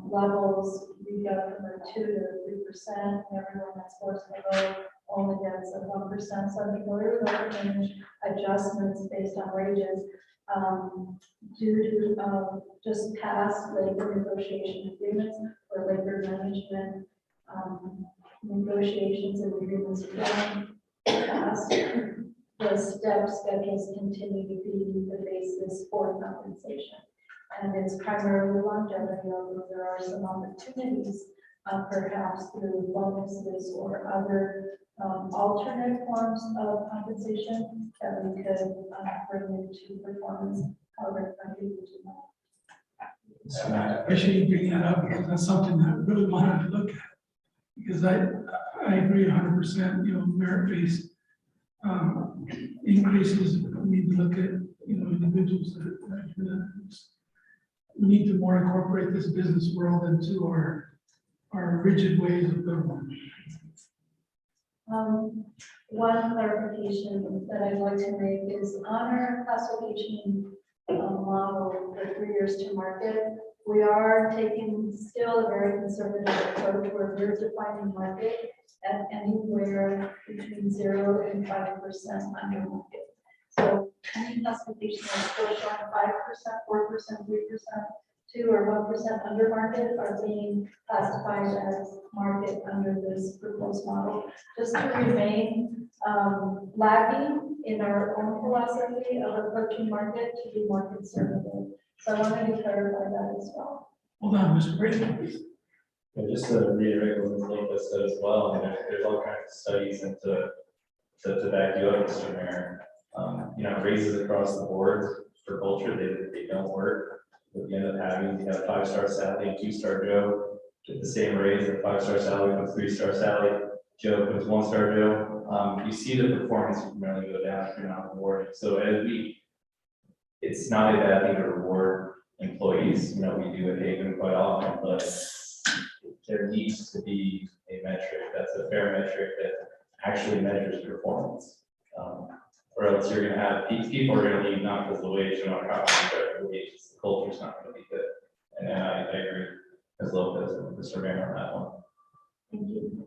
levels, you go from a 2 to 3%, and everyone that scores below only gets a 1%. So I think there are open range adjustments based on wages due to just past labor negotiation agreements or labor management negotiations and agreements from past. The step schedules continue to be the basis for compensation. And it's primarily longevity, although there are some opportunities, perhaps through bonuses or other alternate forms of compensation that we could bring into performance. However, I think we do not. I appreciate you bringing that up because that's something that I really wanted to look at. Because I agree 100%, you know, merit-based increases, we need to look at, you know, individuals that do that. We need to more incorporate this business world into our rigid ways of government. One clarification that I'd like to make is on our classification model for 3 years to market, we are taking still a very conservative approach where we're defining market at anywhere between 0 and 5% under market. So any classification is still showing 5%, 4%, 3%, 2 or 1% under market are being classified as market under this proposed model, just to remain lagging in our own philosophy of approaching market to be more conservative. So I wanted to clarify that as well. Hold on, Mr. Brady. And just to reiterate what Ms. Lopez said as well, I mean, there's all kinds of studies into to back you up, Mr. Mayor. You know, raises across the board for culture, they don't work. At the end of having, you have 5-star Sally and 2-star Joe get the same raise, and 5-star Sally comes 3-star Sally, Joe comes 1-star Joe. You see the performance really go down if you're not rewarded. So as it's not a bad thing to reward employees. You know, we do at Haven quite often, but there needs to be a metric that's a fair metric that actually measures performance. Or else you're going to have people are going to leave not because the wage or not the wages, the culture's not going to be good. And then I agree as Lopez and Mr. Mayor on that one. Thank you.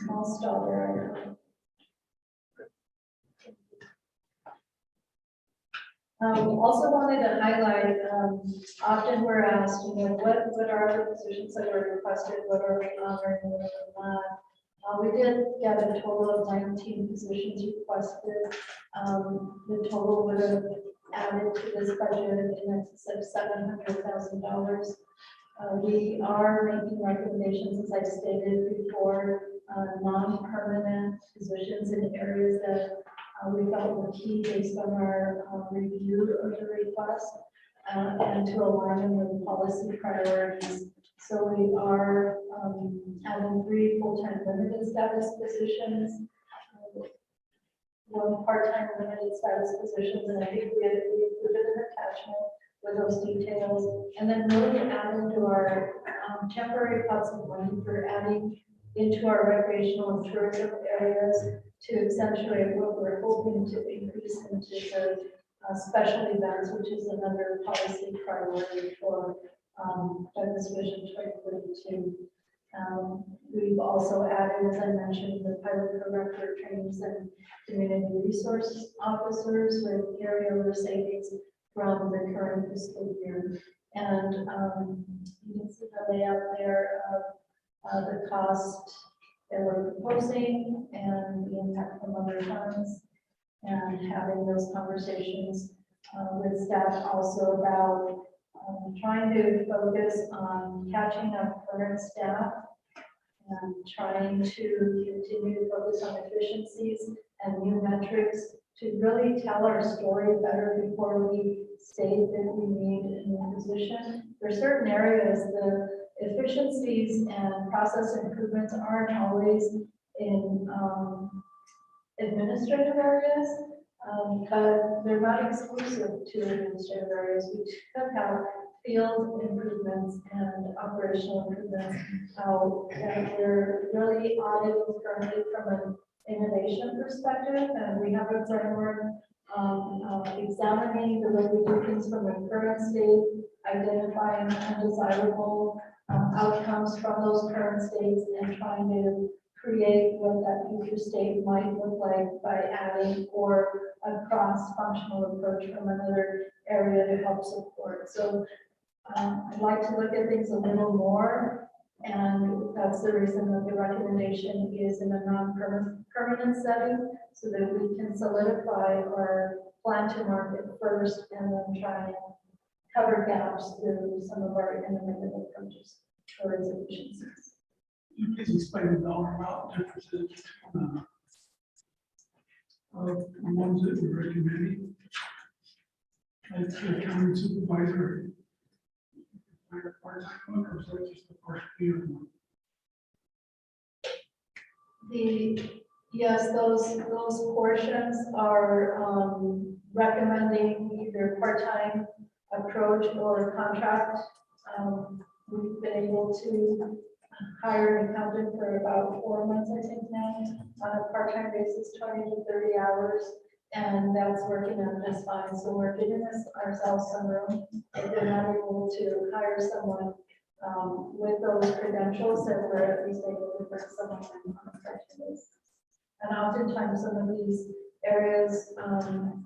Small stall there. Also wanted to highlight, often we're asked, you know, what are the positions that were requested, what are we honoring, what are we not? We did get a total of 19 positions requested. The total would have added to this budget in excess of $700,000. We are making recommendations, as I stated before, non-permanent positions in areas that we felt were key based on our review of the request and to align them with policy priorities. So we are having 3 full-time limited status positions, 1 part-time limited status positions, and I think we included an attachment with those details, and then really adding to our temporary pots of money for adding into our recreational and tourism areas to accentuate what we're hoping to increase into the special events, which is another policy priority for this Vision 2032. We've also added, as I mentioned, the pilot program for trainings and community resource officers with carryover savings from the current fiscal year. And you can see the layout there of the cost that we're proposing and the impact from other funds, and having those conversations with staff also about trying to focus on catching up current staff and trying to continue to focus on efficiencies and new metrics to really tell our story better before we state that we need a new position. There are certain areas, the efficiencies and process improvements aren't always in administrative areas, but they're not exclusive to administrative areas. We took out field improvements and operational improvements out, and we're really auditing currently from an innovation perspective, and we have a framework examining the way we do things from the current state, identifying undesirable outcomes from those current states, and trying to create what that future state might look like by adding or a cross-functional approach from another area to help support. So I'd like to look at things a little more, and that's the reason that the recommendation is in a non-permanent setting, so that we can solidify our plan to market first and then try and cover gaps through some of our innovative approaches towards efficiencies. Please explain the dollar amount differences of the ones that we're recommending. Like the county supervisor, hire a part-time one, or is that just a partial one? Yes, those portions are recommending either part-time approach or contract. We've been able to hire an accountant for about 4 months, I think now, on a part-time basis, 20 to 30 hours, and that's working out just fine. So we're giving ourselves some room. If we're not able to hire someone with those credentials, then we're at least able to bring someone on a part-time basis. And oftentimes, some of these areas,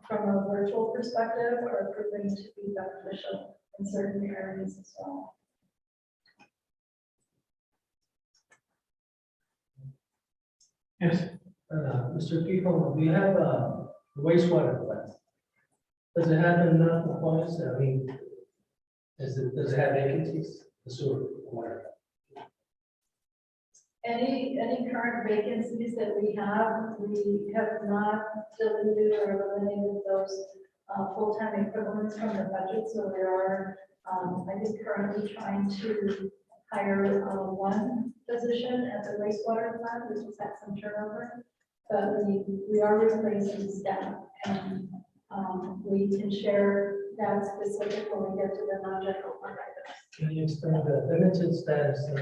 from a virtual perspective, are proving to be beneficial in certain areas as well. Yes. Mr. Kiko, we have a wastewater plant. Does it have enough employees? I mean, does it have vacancies? The sewer water. Any current vacancies that we have not deleted or eliminated those full-time equivalents from the budget. So we are, I think, currently trying to hire one position at the wastewater plant, which has had some turnover. But we are replacing staff, and we can share that specific when we get to the non-general fund items. Can you explain the limited status of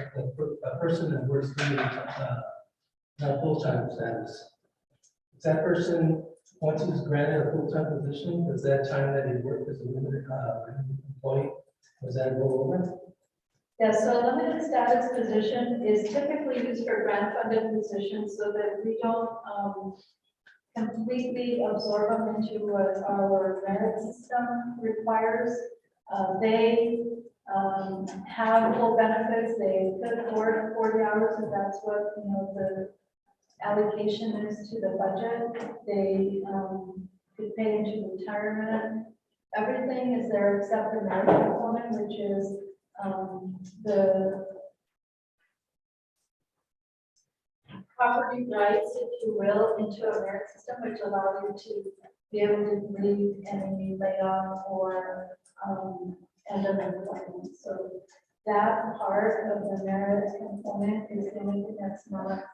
a person that works for you, not full-time status? Is that person, once he's granted a full-time position, does that time that he worked as a limited employee, was that roll over? Yeah, so a limited status position is typically used for grant-funded positions so that we don't completely absorb them into what our merit system requires. They have full benefits. They could afford 40 hours if that's what, the allocation is to the budget. They could pay into retirement. Everything is there except the merit component, which is the property rights, if you will, into a merit system, which allows you to be able to leave any layoff or end of employment. So that part of the merit component is the only thing that's not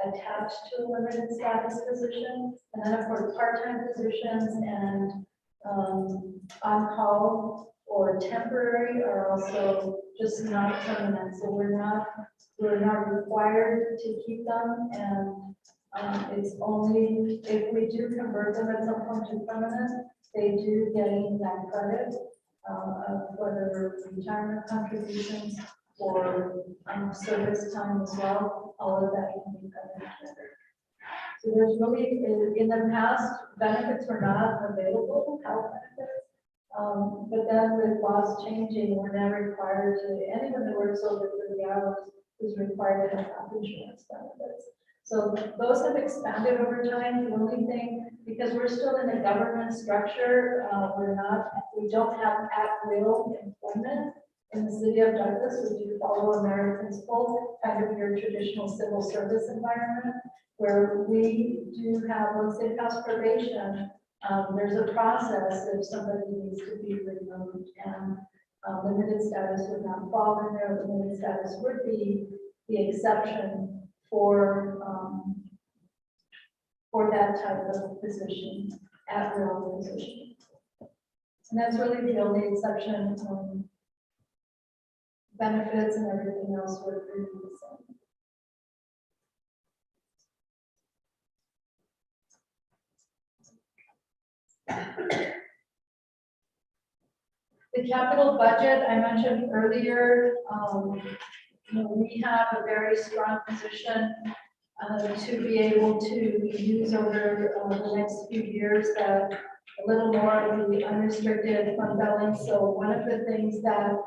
attached to a limited status position. And then, of course, part-time positions and on-call or temporary are also just not permanent. So we're not required to keep them, and it's only if we do convert them at some point to permanent, they do gain that credit of whether retirement contributions for service time as well, all of that can be done together. So there's really, in the past, benefits were not available, health benefits. But then with laws changing, we're now required to, anyone that works over 30 hours is required to have health insurance benefits. So those have expanded over time. The only thing, because we're still in a government structure, we don't have at-will employment in the city of Douglas. We do follow American principle, kind of your traditional civil service environment, where we do have, let's say, past probation. There's a process if somebody needs to be removed, and limited status would not fall in there. Limited status would be the exception for that type of position, at will position. And that's really the only exception. Benefits and everything else would be the same. The capital budget I mentioned earlier, we have a very strong position to be able to use over the next few years that a little more of the unrestricted fund balance. So one of the things that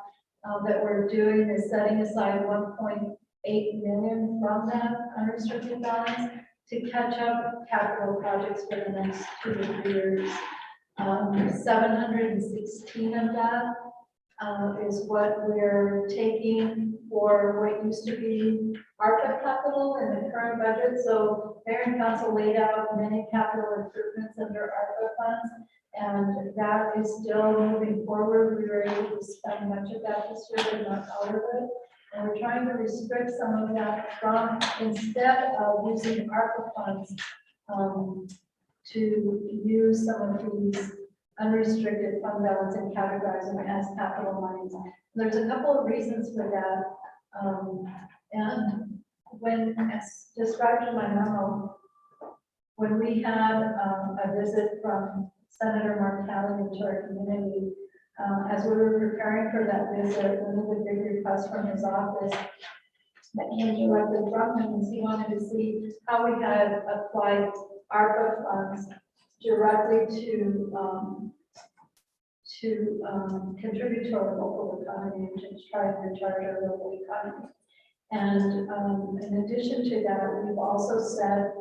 we're doing is setting aside 1.8 million from that unrestricted balance to catch up capital projects for the next 2 to 3 years. 716 of that is what we're taking for what used to be ARPA capital in the current budget. So Mayor and Council laid out many capital improvements under ARPA funds, and that is still moving forward. We were able to spend much of that this year, but not all of it. And we're trying to restrict some of that from, instead of using ARPA funds, to use some of these unrestricted fund balance and categorize them as capital monies. There's a couple of reasons for that. And when, as described in my memo, when we had a visit from Senator Mark Kelly into our community, as we were preparing for that visit, one of the big requests from his office that came directly from him is he wanted to see how we had applied ARPA funds directly to contribute to our local economy and to try to recharge our local economy. And in addition to that, we've also set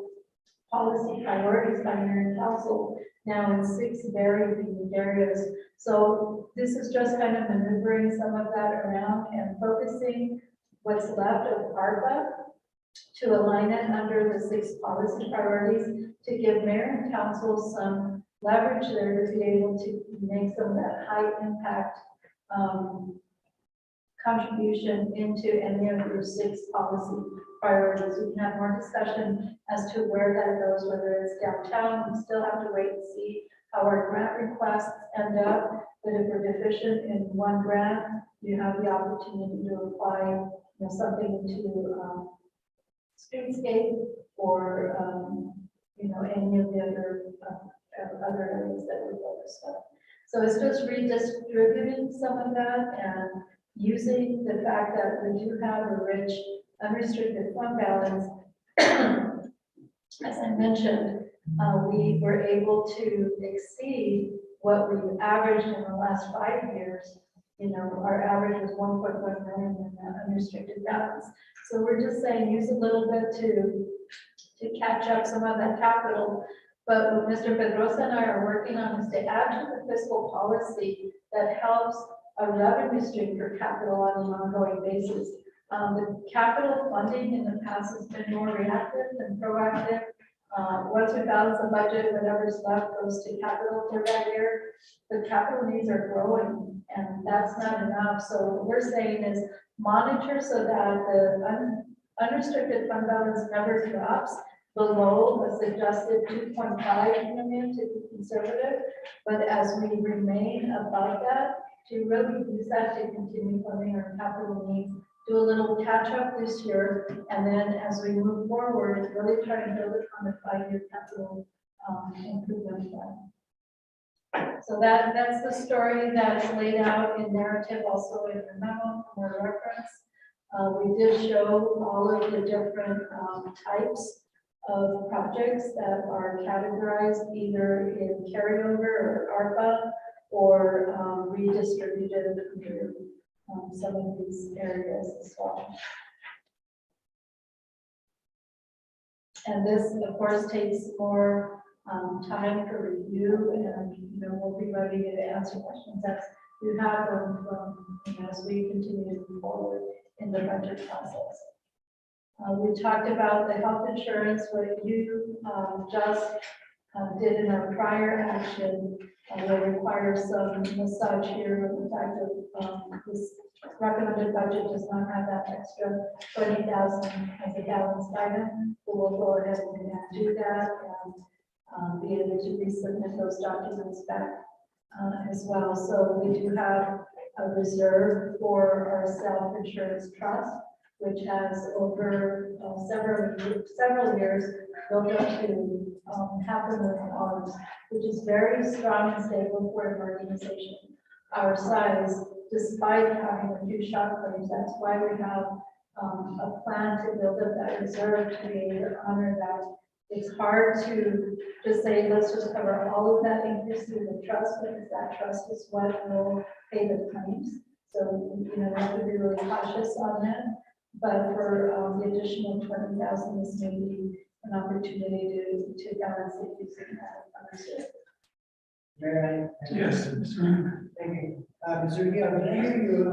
policy priorities by Mayor and Council now in 6 very unique areas. So this is just kind of maneuvering some of that around and focusing what's left of ARPA to align it under the 6 policy priorities to give Mayor and Council some leverage there to be able to make some of that high impact contribution into any of your 6 policy priorities. We can have more discussion as to where that goes, whether it's downtown. We still have to wait and see how our grant requests end up. But if we're deficient in one grant, you have the opportunity to apply, something into streetscape or any of the other areas that we're focused on. So it's just redistributing some of that and using the fact that we do have a rich unrestricted fund balance. As I mentioned, we were able to exceed what we've averaged in the last 5 years. Our average was 1.1 million in that unrestricted balance. So we're just saying use a little bit to catch up some of that capital. But what Mr. Pedrosa and I are working on is to add to the fiscal policy that helps a revenue stream for capital on an ongoing basis. The capital funding in the past has been more reactive than proactive. Once we balance the budget, whatever's left goes to capital for that year. The capital needs are growing, and that's not enough. So what we're saying is monitor so that the unrestricted fund balance never drops below a suggested 2.5 million to be conservative, but as we remain above that, to really use that to continue funding our capital needs, do a little catch up this year, and then as we move forward, really try to build it on a 5-year capital improvement plan. So that's the story that's laid out in narrative, also in the memo for reference. We did show all of the different types of projects that are categorized either in carryover or ARPA or redistributed through some of these areas as well. And this, of course, takes more time for review, and we'll be ready to answer questions as you have them as we continue to move forward in the budget process. We talked about the health insurance, what you just did in our prior action will require some massage here with the fact that this recommended budget does not have that extra 20,000 as a balanced item. We will go ahead and do that and be able to resubmit those documents back as well. So we do have a reserve for our self-insurance trust, which has over several years built up to $500,000, which is very strong and stable for an organization our size, despite having a few shock claims. That's why we have a plan to build up that reserve to be able to honor that. It's hard to just say, let's just cover all of that increase through the trust, because that trust is what will pay the claims. So, we have to be really cautious on that. But for the additional 20,000, this may be an opportunity to balance it using that reserve. Mayor, Yes, Mr. Mayor. thank you. Mr. Hill, did I hear you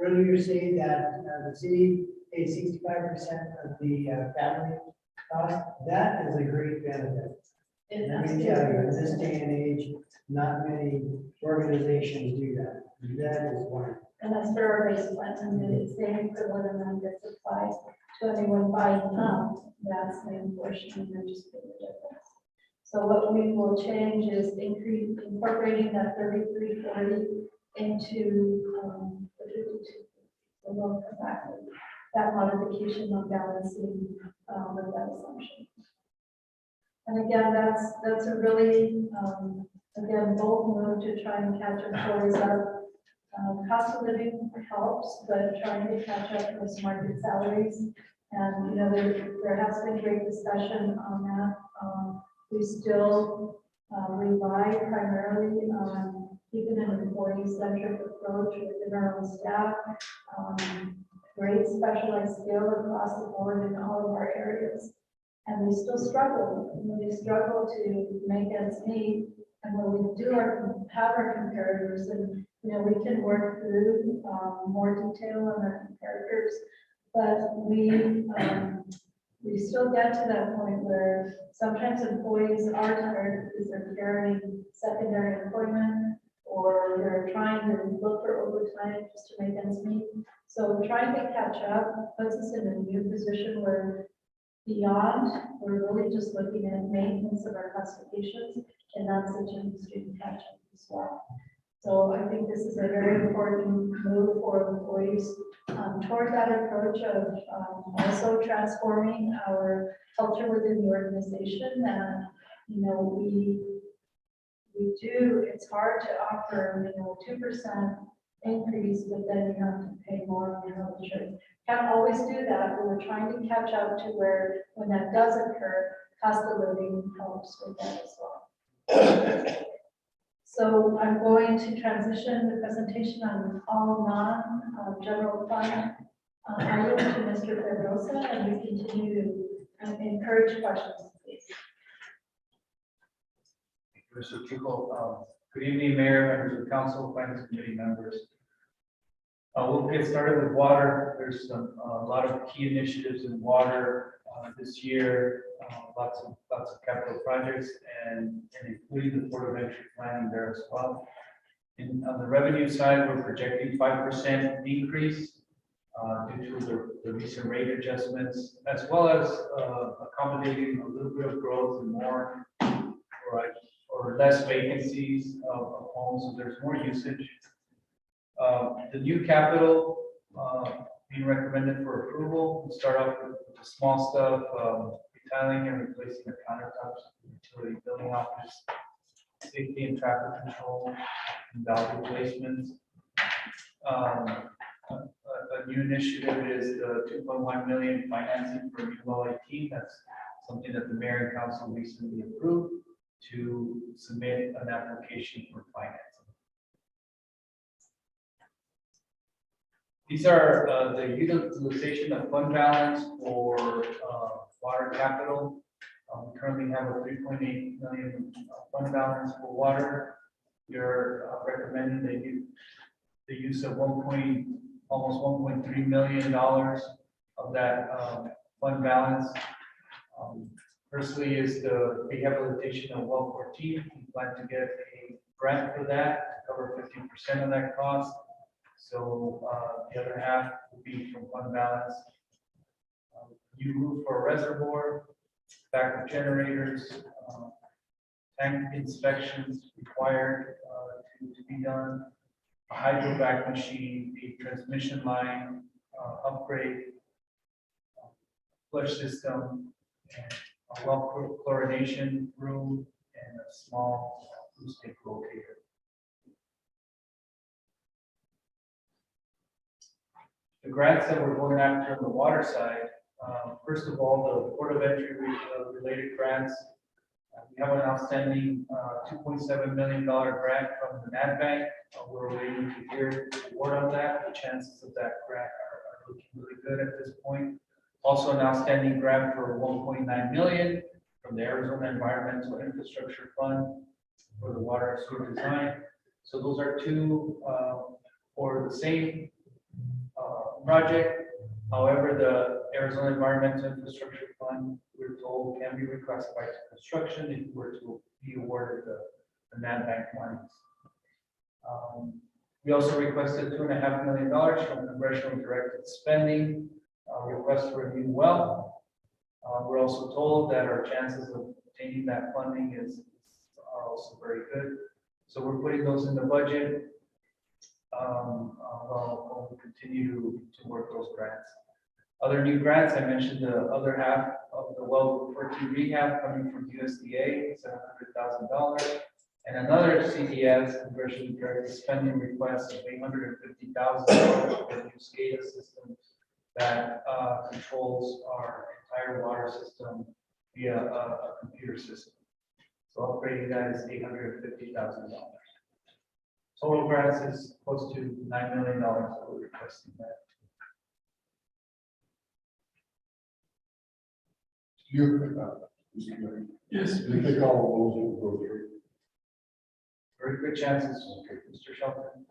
earlier say that the city pays 65% of the family cost? That is a great benefit. Let me tell you, in this day and age, not many organizations do that. That is wonderful. And that's for our base plan, and then it's the equivalent amount that's applied to anyone buying that's the portion, and then just pay the difference. So what we will change is incorporating that 3340 into the 52. So we'll come back with that modification of balancing with that assumption. And again, that's a really again bold move to try and catch employees up. Cost of living helps, but trying to catch up with market salaries. And, there has been great discussion on that. We still rely primarily on keeping an employee-centric approach within our own staff. Great specialized skill across the board in all of our areas. And we still struggle. We struggle to make ends meet. And when we do have our comparators, and we can work through more detail on our comparators, but we still get to that point where sometimes employees are tired because they're carrying secondary employment, or they're trying to look for overtime just to make ends meet. So trying to catch up puts us in a new position where we're really just looking at maintenance of our classifications, and that's such an extreme catch up as well. So I think this is a very important move for employees toward that approach of also transforming our culture within the organization. And, we do, it's hard to offer, 2% increase, but then you have to pay more on your health insurance. Can't always do that, but we're trying to catch up to where, when that does occur, cost of living helps with that as well. So I'm going to transition the presentation on all non-general fund items to Mr. Pedrosa, and we continue to encourage questions, please. Thank you, Mr. Chico. Good evening, Mayor, members of council, finance committee members. We'll get started with water. There's a lot of key initiatives in water this year. Lots of capital projects and including the port of entry planning there as well. And on the revenue side, we're projecting 5% decrease due to the recent rate adjustments, as well as accommodating a little bit of growth and more or less vacancies of homes, so there's more usage. The new capital being recommended for approval. We'll start off with the small stuff, retiling and replacing the countertops, utility building office, safety and traffic control, and valve replacements. a new initiative is the 2.1 million financing for UL 18. That's something that the mayor and council recently approved to submit an application for financing. These are the utilization of fund balance for water capital. We currently have a 3.8 million fund balance for water. You're recommending the use of almost $1.3 million of that fund balance. Firstly is the rehabilitation of well 14. We plan to get a grant for that to cover 15% of that cost. So the other half will be from fund balance. New roof for a reservoir, backup generators, tank inspections required to be done, a hydrovac machine, a transmission line upgrade, flush system, and a well chlorination room, and a small acoustic rotator. The grants that we're going after on the water side, first of all, the port of entry related grants. We have an outstanding $2.7 million grant from the Nad Bank. We're waiting to hear the award on that. The chances of that grant are looking really good at this point. Also an outstanding grant for $1.9 million from the Arizona Environmental Infrastructure Fund for the water and sewer design. So those are two for the same project. However, the Arizona Environmental Infrastructure Fund, we're told, can be reclassified to construction if we were to be awarded the Nad Bank monies. We also requested $2.5 million from congressional directed spending, request for a new well. We're also told that our chances of obtaining that funding are also very good. So we're putting those in the budget. We'll continue to work those grants. Other new grants, I mentioned the other half of the well 14 rehab coming from USDA, $700,000, and another CDS, congressionally directed spending request of $850,000 for a new SCADA system that controls our entire water system via a computer system. So upgrading that is $850,000. Total grants is close to $9 million that we're requesting that. Yes. You think all of those will go through? Very good chances, Mr. Shelton.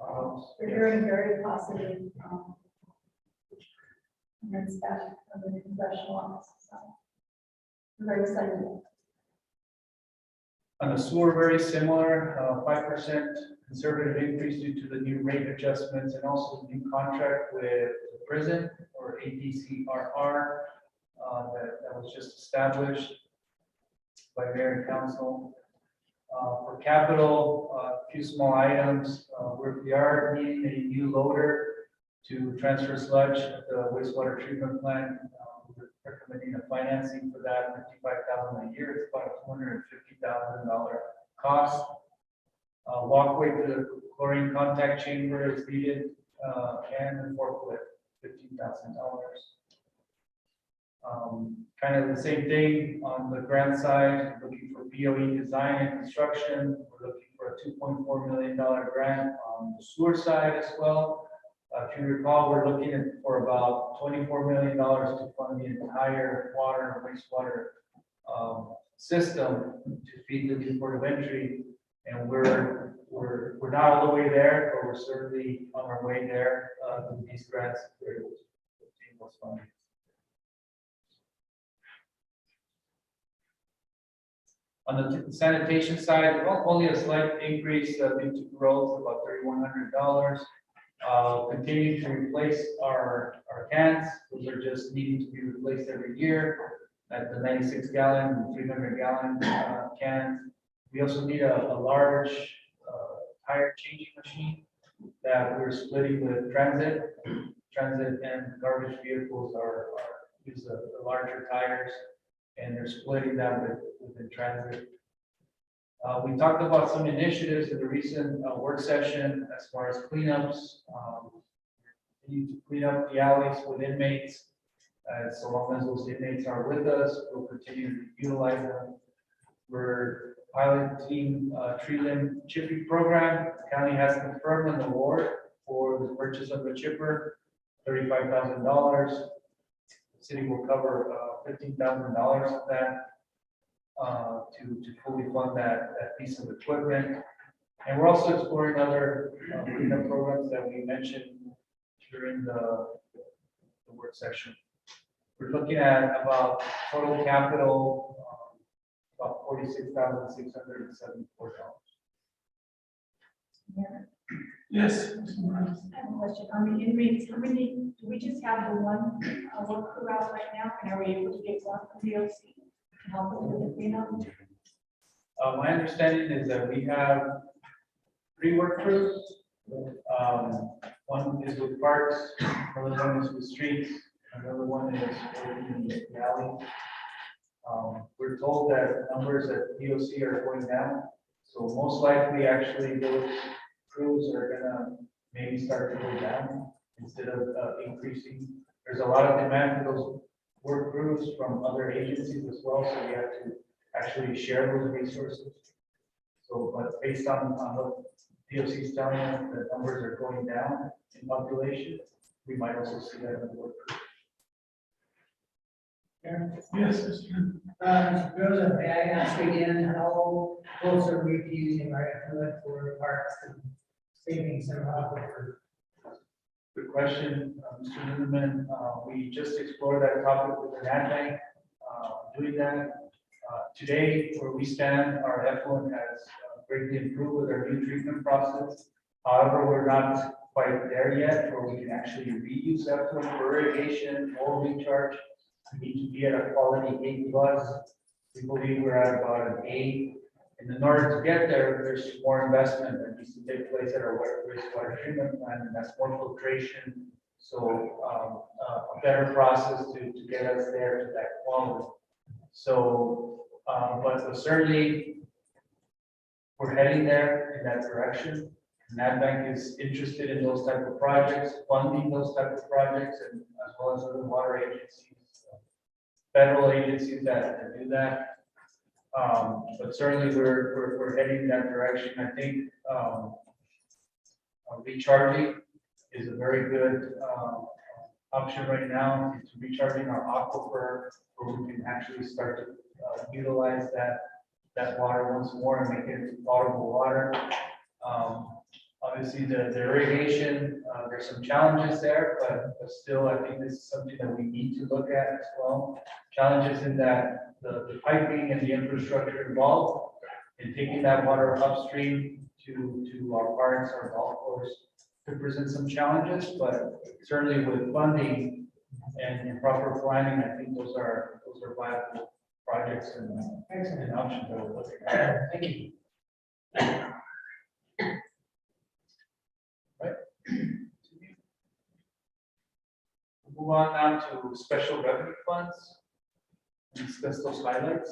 We're hearing very positive comments back from the congressional office. So we're very excited. On the sewer, very similar, 5% conservative increase due to the new rate adjustments and also the new contract with the prison or ADCRR that was just established by mayor and council. For capital, a few small items. We are needing a new loader to transfer sludge at the wastewater treatment plant. We're recommending a financing for that, $55,000 a year. It's about a $250,000 cost. Walkway to the chlorine contact chamber is needed, and the forklift, $15,000. Kind of the same thing on the grant side, looking for BOE design and construction. We're looking for a $2.4 million grant on the sewer side as well. If you recall, we're looking for about $24 million to fund the entire water and wastewater system to feed the new port of entry. And we're not all the way there, but we're certainly on our way there with these grants. We're able to obtain those funding. On the sanitation side, only a slight increase due to growth, about $3,100. Continue to replace our cans. Those are just needing to be replaced every year at the 96 gallon and 300 gallon cans. We also need a large tire changing machine that we're splitting with transit. Transit and garbage vehicles use the larger tires, and they're splitting them within transit. We talked about some initiatives in the recent work session as far as cleanups. continue to clean up the alleys with inmates. So long as those inmates are with us, we'll continue to utilize them. We're piloting tree limb chipping program. The county has confirmed an award for the purchase of a chipper, $35,000. The city will cover $15,000 of that to fully fund that piece of equipment. And we're also exploring other cleanup programs that we mentioned during the work session. We're looking at about total capital, about $46,674. Yes. I have a question on the inmates. How many, do we just have the one work crew out right now? And are we able to get one from DOC to help us with the cleanup? My understanding is that we have 3 work crews. One is with parks, another one is with streets, another one is in the alley. We're told that numbers at DOC are going down, so most likely actually those crews are gonna maybe start to go down instead of increasing. There's a lot of demand for those work crews from other agencies as well, so we have to actually share those resources. So, but based on what DOC is telling us, the numbers are going down in population, we might also see that in the work crew. Yes. Mr. President, may I ask again, how close are we to using our effluent for parks and saving some aquifer? Good question, Mr. Lindeman. We just explored that topic with the Ad Bank, doing that. Today, where we stand, our effluent has greatly improved with our new treatment process. However, we're not quite there yet, where we can actually reuse effluent for irrigation or recharge. We need to be at a quality A+. We believe we're at about an A. And in order to get there, there's more investment that needs to take place at our wastewater treatment plant, and that's more filtration. So a better process to get us there to that quality. So, but certainly we're heading there in that direction. And Ad Bank is interested in those type of projects, funding those type of projects, and as well as other water agencies, federal agencies that do that. But certainly we're heading in that direction. I think recharging is a very good option right now. It's recharging our aquifer, where we can actually start to utilize that water once more and make it potable water. Obviously, the irrigation, there's some challenges there, but still, I think this is something that we need to look at as well. Challenges in that the piping and the infrastructure involved in taking that water upstream to our parks, our golf course, could present some challenges, but certainly with funding and proper planning, I think those are viable projects and options that we're looking at. Thank you. Move on now to special revenue funds. Discuss those highlights.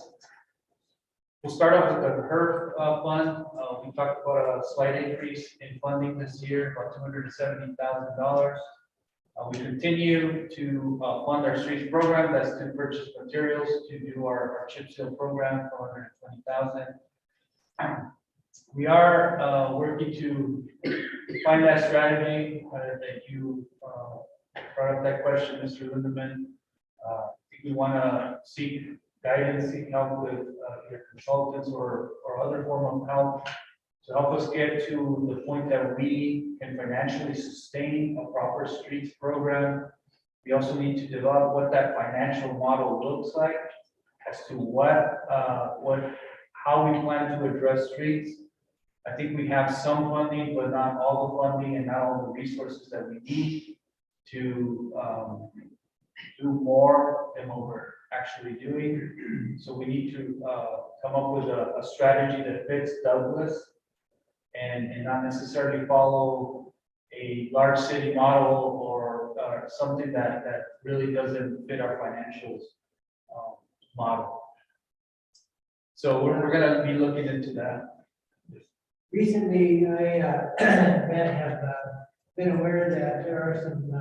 We'll start off with the HERF fund. We talked about a slight increase in funding this year, about $270,000. We continue to fund our streets program. That's to purchase materials to do our chip seal program for $120,000. We are working to find that strategy that you brought up that question, Mr. Lindeman. I think we want to seek guidance, seek help with your consultants or other form of help to help us get to the point that we can financially sustain a proper streets program. We also need to develop what that financial model looks like as to how we plan to address streets. I think we have some funding, but not all the funding and not all the resources that we need to do more than what we're actually doing. So we need to come up with a strategy that fits Douglas and not necessarily follow a large city model or something that really doesn't fit our financials model. So we're going to be looking into that. Recently, I have been aware that there are some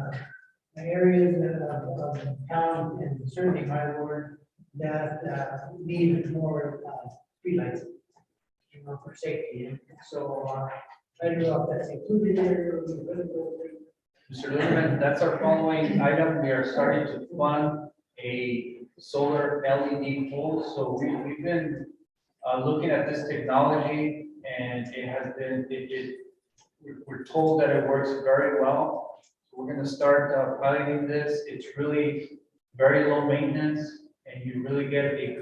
areas of town and certainly my ward that need more streetlights, you know, for safety. And so I don't know if that's included here. Mr. Lindeman, that's our following item. We are starting to fund a solar LED pole. So we've been looking at this technology and it has been, we're told that it works very well. We're going to start piloting this. It's really very low maintenance and you really get a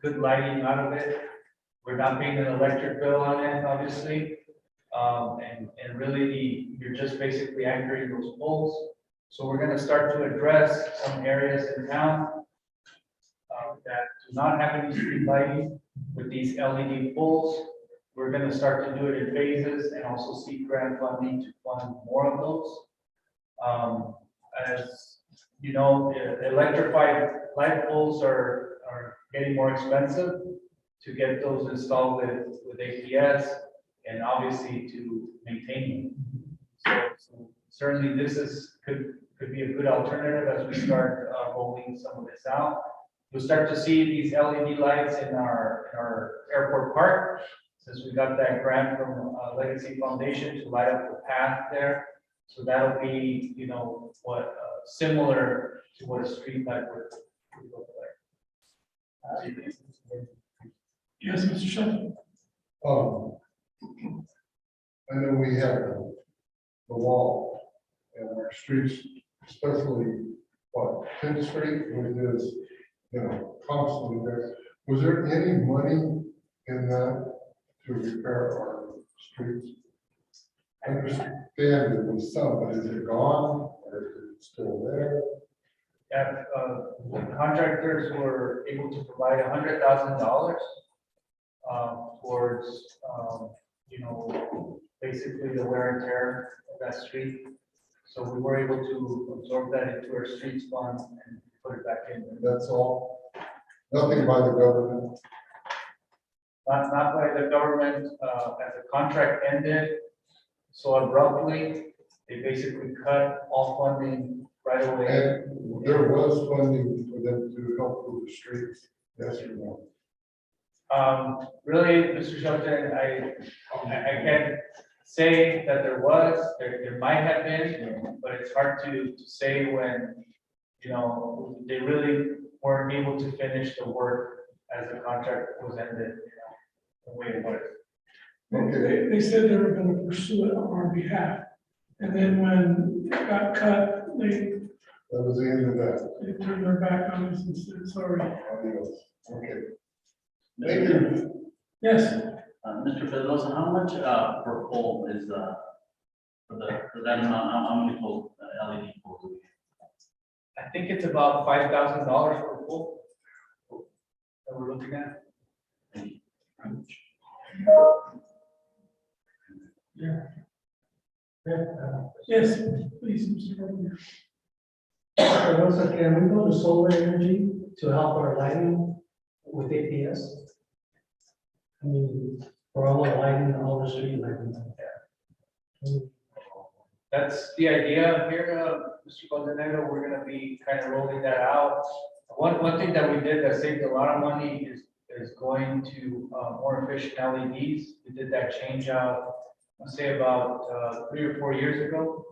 good lighting out of it. We're not paying an electric bill on it, obviously. And really you're just basically anchoring those poles. So we're going to start to address some areas in town that do not have any street lighting with these LED poles. We're going to start to do it in phases and also seek grant funding to fund more of those. As you know, electrified light poles are getting more expensive to get those installed with APS and obviously to maintain them. So certainly this could be a good alternative as we start rolling some of this out. You'll start to see these LED lights in our airport park, since we got that grant from Legacy Foundation to light up the path there. So that'll be, you know, what similar to what a street light would look like. Yes, Mr. Shelton. I know we have the wall in our streets, especially what, 10th Street, which is, you know, constantly there. Was there any money in that to repair our streets? I understand there was some, but is it gone or is it still there? Yeah, the contractors were able to provide $100,000 towards, you know, basically the wear and tear of that street. So we were able to absorb that into our streets fund and put it back in. That's all? Nothing by the government? Not by the government, as the contract ended so abruptly, they basically cut all funding right away. And there was funding for them to help with the streets, yes or no? Really, Mr. Shelton, I can't say that there was, there might have been, but it's hard to say when, you know, they really weren't able to finish the work as the contract was ended, you know, the way it was. They said they were gonna pursue it on our behalf. And then when it got cut, That was the end of that. they turned their back on us and said, sorry. Adios. Okay. Thank you. Yes, Mr. Pedrosa, how much per pole is for that amount? How many pole LED poles do we have? I think it's about $5,000 per pole that we're looking at. yes, please, Mr. Gardner. Also, can we go to solar energy to help our lighting with APS? I mean, for all the lighting, all the street lighting like that. That's the idea here, Mr. Valdenegro. We're gonna be kind of rolling that out. One thing that we did that saved a lot of money is going to more efficient LEDs. We did that change out, I'll say about 3 or 4 years ago.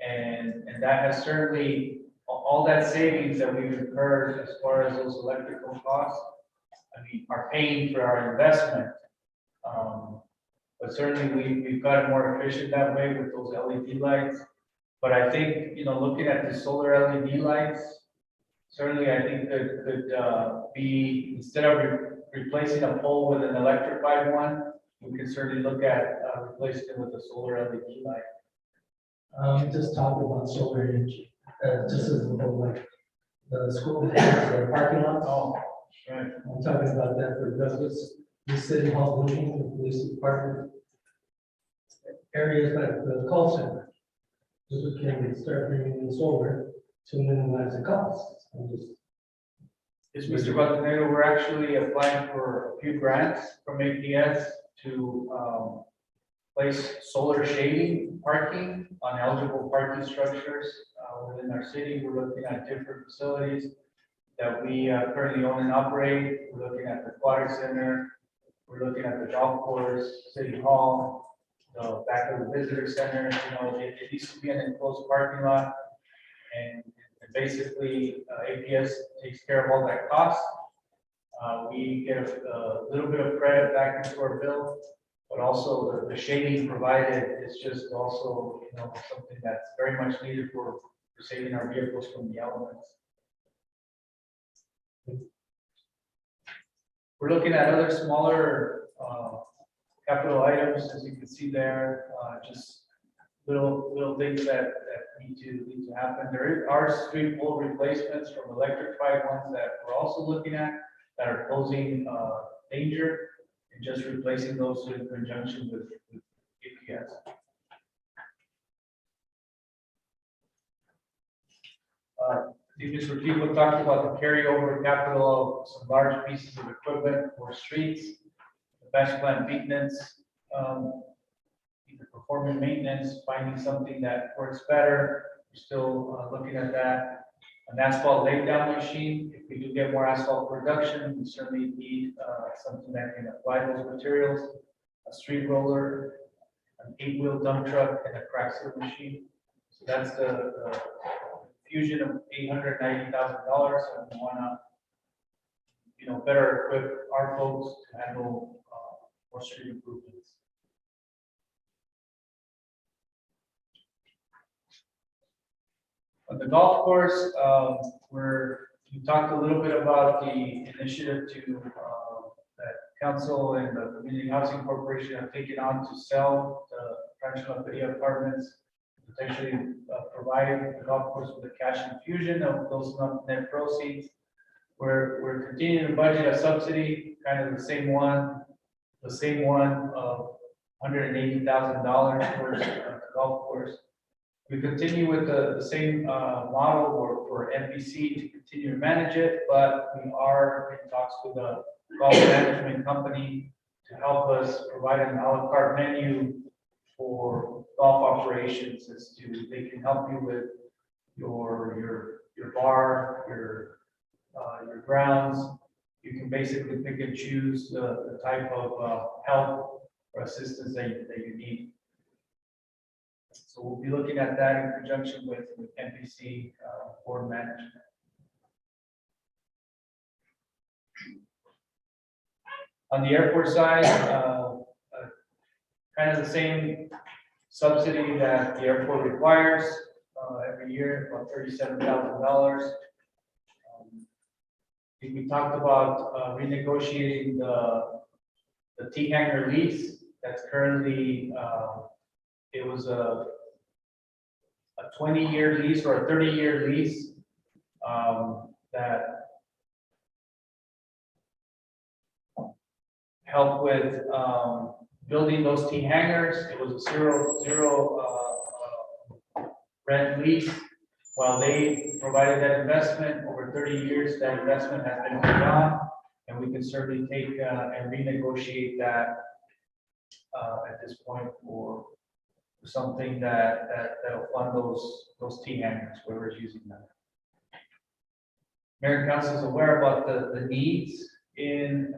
And that has certainly, all that savings that we've incurred as far as those electrical costs, I mean, are paying for our investment. But certainly we've gotten more efficient that way with those LED lights. But I think, you know, looking at the solar LED lights, certainly I think that could be, instead of replacing a pole with an electrified one, we can certainly look at replacing it with a solar LED light. Just talk about solar energy, just as a whole, like the school has their parking lots. Oh, right. I'm talking about that for Douglas, the city hall building, the police department. Areas like the call center. Just can start bringing in solar to minimize the costs. Yes, Mr. Valdenegro, we're actually applying for a few grants from APS to place solar shading parking on eligible parking structures within our city. We're looking at different facilities that we currently own and operate. We're looking at the aquatic center. We're looking at the golf course, city hall, the back of the visitor center. It needs to be an enclosed parking lot. And basically, APS takes care of all that cost. We get a little bit of credit back into our bill, but also the shading provided is just also, something that's very much needed for saving our vehicles from the elements. We're looking at other smaller capital items, as you can see there, just little things that need to happen. There are street pole replacements from electrified ones that we're also looking at that are posing danger, and just replacing those in conjunction with APS. Mr. People talked about the carryover capital of some large pieces of equipment for streets, the best plan maintenance, either performing maintenance, finding something that works better. We're still looking at that. An asphalt laydown machine. If we do get more asphalt production, we certainly need something that can apply those materials. A street roller, an 8-wheel dump truck, and a crack seal machine. So that's the fusion of $890,000, and we want to, better equip our folks to handle more street improvements. On the golf course, we talked a little bit about the initiative that council and the Community Housing Corporation have taken on to sell the Rancho La Feria apartments, potentially providing the golf course with a cash infusion of those net proceeds. We're continuing to budget a subsidy, kind of the same one of $180,000 for the golf course. We continue with the same model for NPC to continue to manage it, but we are in talks with a golf management company to help us provide an a la carte menu for golf operations, as to they can help you with your bar, your grounds. You can basically pick and choose the type of help or assistance that you need. So we'll be looking at that in conjunction with NPC board management. On the airport side, kind of the same subsidy that the airport requires every year, about $37,000. We talked about renegotiating the T-hanger lease that's currently it was a 20-year lease or a 30-year lease that helped with building those T-hangers. It was a zero rent lease. While they provided that investment over 30 years, that investment has been paid on, and we can certainly take and renegotiate that at this point for something that'll fund those T-hangers, whoever's using them. Mayor and council is aware about the needs in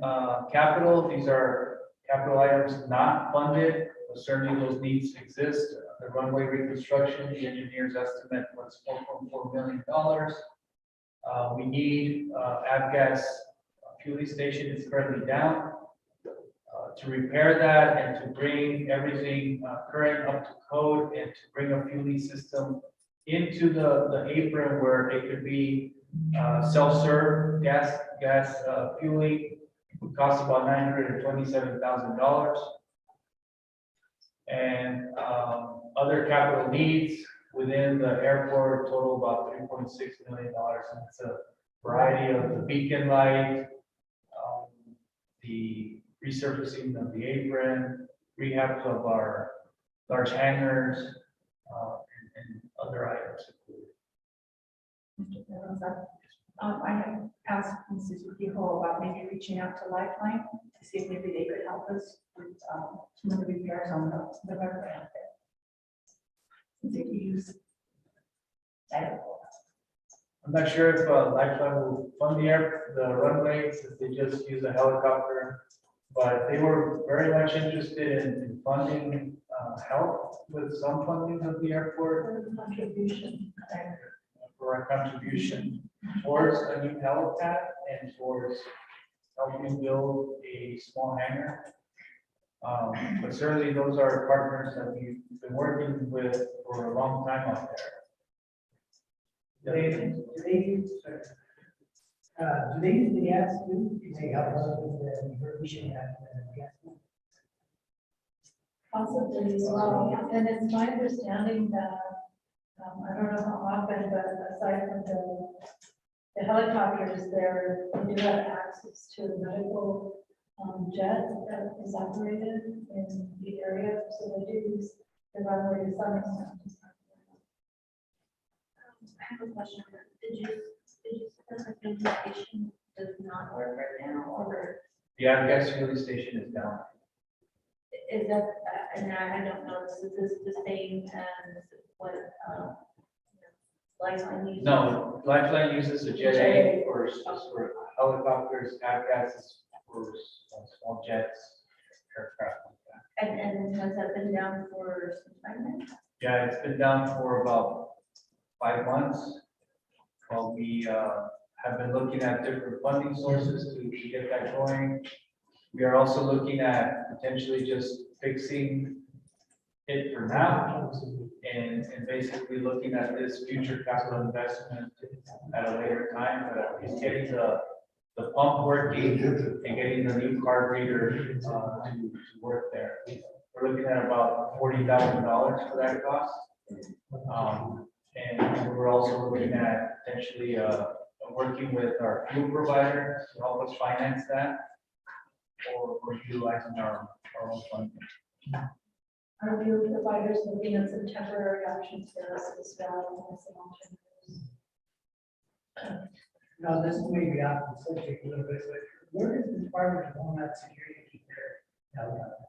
capital. These are capital items not funded, but certainly those needs exist. The runway reconstruction, the engineer's estimate was $4.4 million. We need avgas fueling station is currently down. To repair that and to bring everything current up to code, and to bring a fueling system into the apron where it could be self-serve gas fueling, would cost about $927,000. And other capital needs within the airport total about $3.6 million. And it's a variety of the beacon light, the resurfacing of the apron, rehab of our large hangars, and other items. I have asked Mrs. Urquijo about maybe reaching out to Lifeline to see if maybe they could help us with some of the repairs on the runway out there. Since they use that. I'm not sure if Lifeline will fund the runway, since they just use a helicopter. But they were very much interested in funding help with some funding of the airport Contribution. for a contribution towards a new helipad and towards helping build a small hangar. But certainly those are partners that we've been working with for a long time out there. Do they use the gas too? Do they help us with the refurbishing at the gas? Possibly as well, and it's my understanding that, I don't know how often, but aside from the helicopters, they do have access to a medical jet that is operated in the area, so they do use the runway to some extent. I have a question. Did you say that the communication does not work right now, or The gas fueling station is down. is that, and I don't know, is this the same as what, Lifeline uses? No, Lifeline uses a Jet A for helicopters, gas is for small jets, aircraft like that. And has that been down for some time now? Yeah, it's been down for about 5 months. Well, we have been looking at different funding sources to get that going. We are also looking at potentially just fixing it for now and basically looking at this future capital investment at a later time, but at least getting the pump working and getting the new carburetor to work there. We're looking at about $40,000 for that cost. And we're also looking at potentially working with our fuel provider to help us finance that or utilizing our own funding. Our fuel providers looking at some temporary options for us as well. As some alternatives. Now, this may be off the subject a little bit, but where does the Department of Homeland Security keep their helicopter?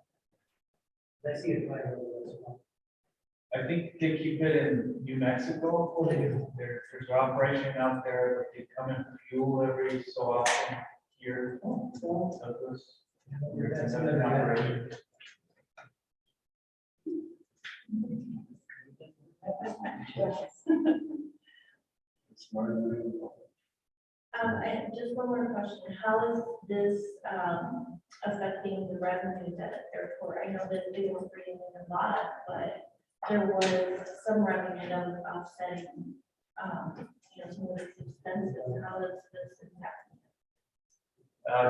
I see it right over there as well. I think they keep it in New Mexico. Oh, they do. There's an operation out there, but they come in for fuel every so often here. Douglas. That's another operation. And just one more question. How is this affecting the revenues at the airport? I know that they were bringing in a lot, but there was some revenue that was offsetting, some of these expenses. How does this impact?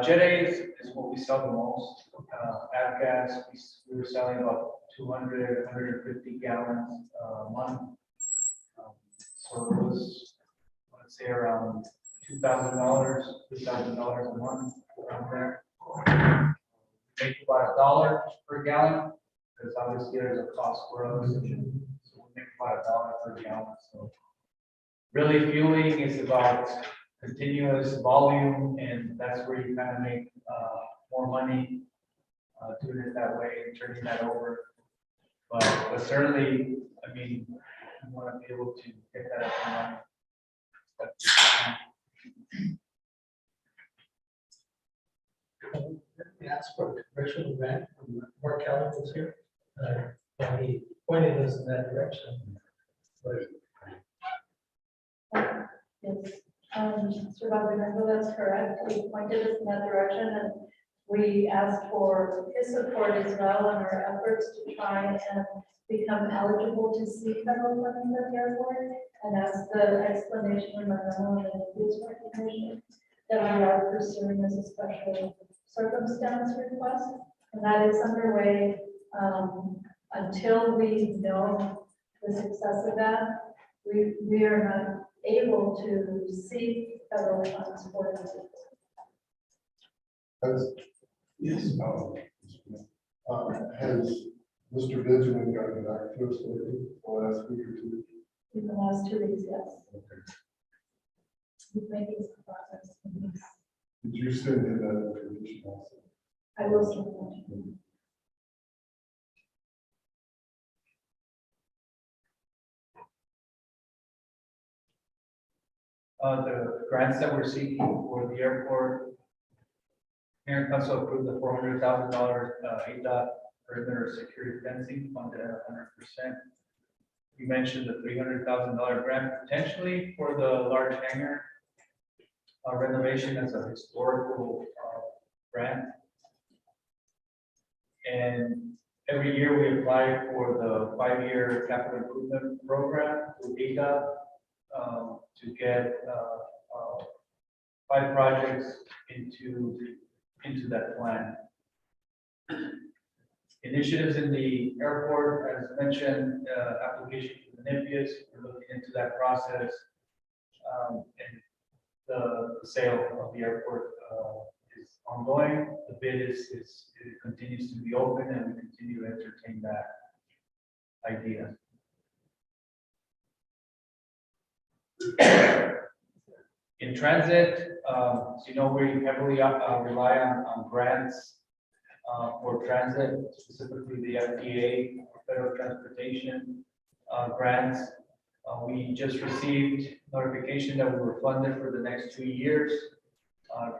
Jet A is what we sell the most. Avgas, we were selling about 200, 150 gallons a month. So it was, let's say, around $2,000 a month around there. Make about $1 per gallon, because obviously there's a cost for us. So we make about $1 per gallon. So really fueling is about continuous volume, and that's where you kind of make more money doing it that way and turning that over. But certainly, I mean, you want to be able to get that up and running. Ask for a congressional grant from Mark Kelly this year. And he pointed us in that direction. But Yes, Mr. Valdenegro, that's correct. We pointed us in that direction and we asked for his support as well in our efforts to try and become eligible to seek federal funding at the airport. And that's the explanation in my memo and his recognition that we are pursuing as a special circumstance request. And that is underway until we know the success of that. We are not able to seek federal funds for this. Yes. Has Mr. Benjamin gotten back to us lately, the last week or two? In the last 2 weeks, yes. Okay. maybe it's the process. Did you send in that information also? I will send that. The grants that we're seeking for the airport. Mayor and Council approved the $400,000 ADOT perimeter security fencing funded at 100%. You mentioned the $300,000 grant potentially for the large hangar renovation as a historical grant. And every year we apply for the 5-year capital improvement program with ADOT to get 5 projects into that plan. Initiatives in the airport, as mentioned, application for the NIPIAS, we're looking into that process. And the sale of the airport is ongoing. The bid it continues to be open, and we continue to entertain that idea. In transit, as you know, we heavily rely on grants for transit, specifically the FDA, Federal Transportation grants. We just received notification that we were funded for the next 2 years.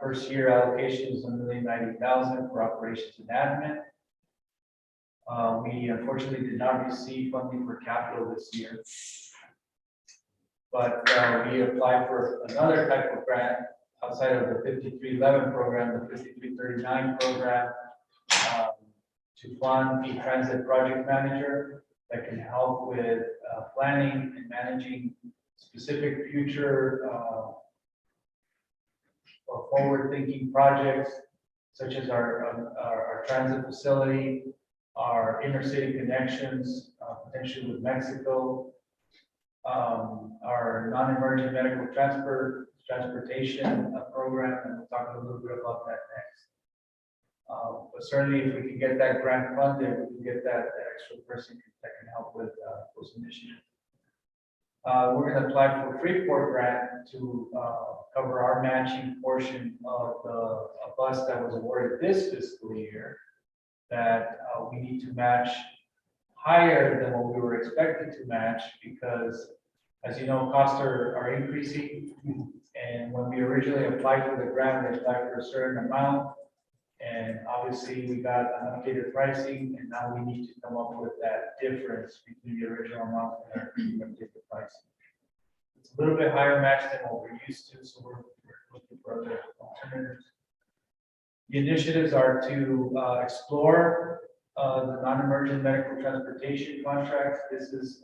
First year allocation is $1,090,000 for operations and admin. We unfortunately did not receive funding for capital this year. But we applied for another type of grant outside of the 5311 program, the 5339 program, to fund a transit project manager that can help with planning and managing specific future or forward-thinking projects, such as our transit facility, our intercity connections, potentially with Mexico, our non-emergent medical transportation program, and we'll talk a little bit about that next. But certainly, if we can get that grant funded, we can get that extra person that can help with those initiatives. We're going to apply for a Freeport grant to cover our matching portion of a bus that was awarded this fiscal year that we need to match higher than what we were expected to match because, as you know, costs are increasing. And when we originally applied for the grant, we applied for a certain amount. And obviously, we got an updated pricing, and now we need to come up with that difference between the original amount and our updated pricing. It's a little bit higher match than what we're used to, so we're looking for other alternatives. The initiatives are to explore the non-emergent medical transportation contracts. This is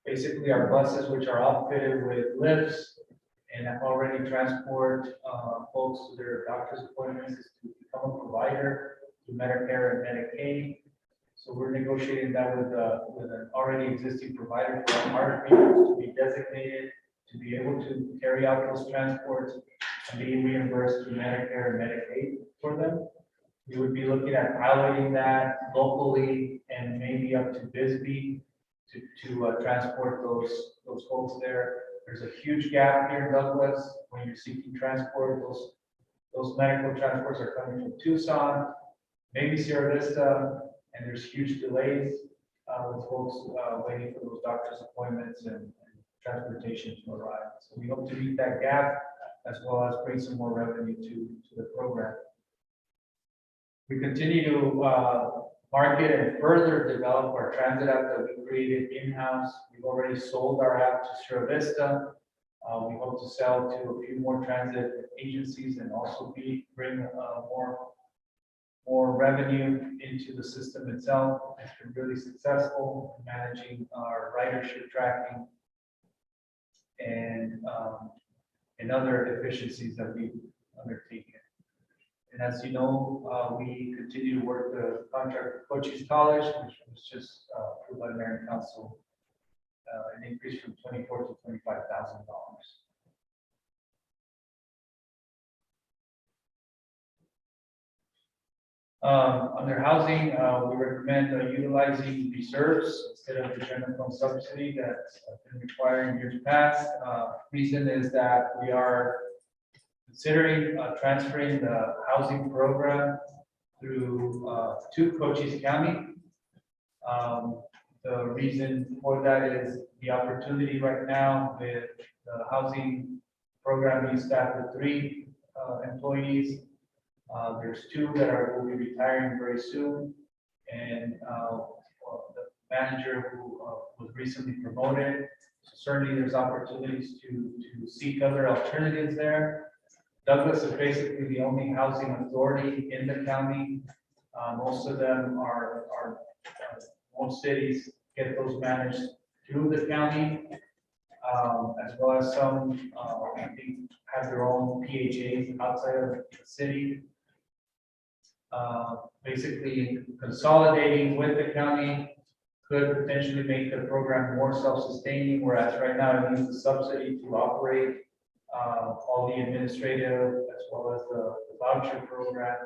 basically our buses, which are outfitted with lifts and have already transport folks to their doctor's appointments to become a provider to Medicare and Medicaid. So we're negotiating that with an already existing provider for our agreements to be designated to be able to carry out those transports and be reimbursed through Medicare and Medicaid for them. We would be looking at piloting that locally and maybe up to Bisbee to transport those folks there. There's a huge gap here in Douglas when you're seeking transport. Those medical transports are coming from Tucson, maybe Sierra Vista, and there's huge delays with folks waiting for those doctor's appointments and transportation to arrive. So we hope to meet that gap as well as bring some more revenue to the program. We continue to market and further develop our transit app that we created in-house. We've already sold our app to Sierra Vista. We hope to sell to a few more transit agencies and also bring more revenue into the system itself. It's been really successful in managing our ridership tracking and other efficiencies that we've undertaken. And as you know, we continue to work the contract with Cochise College, which was just approved by the Mayor and Council, an increase from $24,000 to $25,000. Under housing, we recommend utilizing reserves instead of the general fund subsidy that's been required in years past. Reason is that we are considering transferring the housing program through to Cochise County. The reason for that is the opportunity right now with the housing program being staffed with 3 employees. There's 2 that will be retiring very soon, and the manager who was recently promoted. So certainly, there's opportunities to seek other alternatives there. Douglas is basically the only housing authority in the county. Most of them are most cities get those managed through the county, as well as some, I think, have their own PHAs outside of the city. Basically, consolidating with the county could potentially make the program more self-sustaining, whereas right now it needs the subsidy to operate all the administrative as well as the voucher program.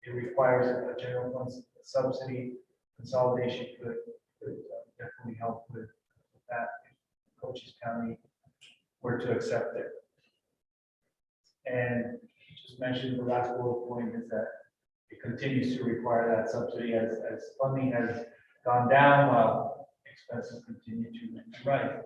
It requires a general fund subsidy. Consolidation could definitely help with that if Cochise County were to accept it. And just mentioned the last bullet point is that it continues to require that subsidy as funding has gone down while expenses continue to rise.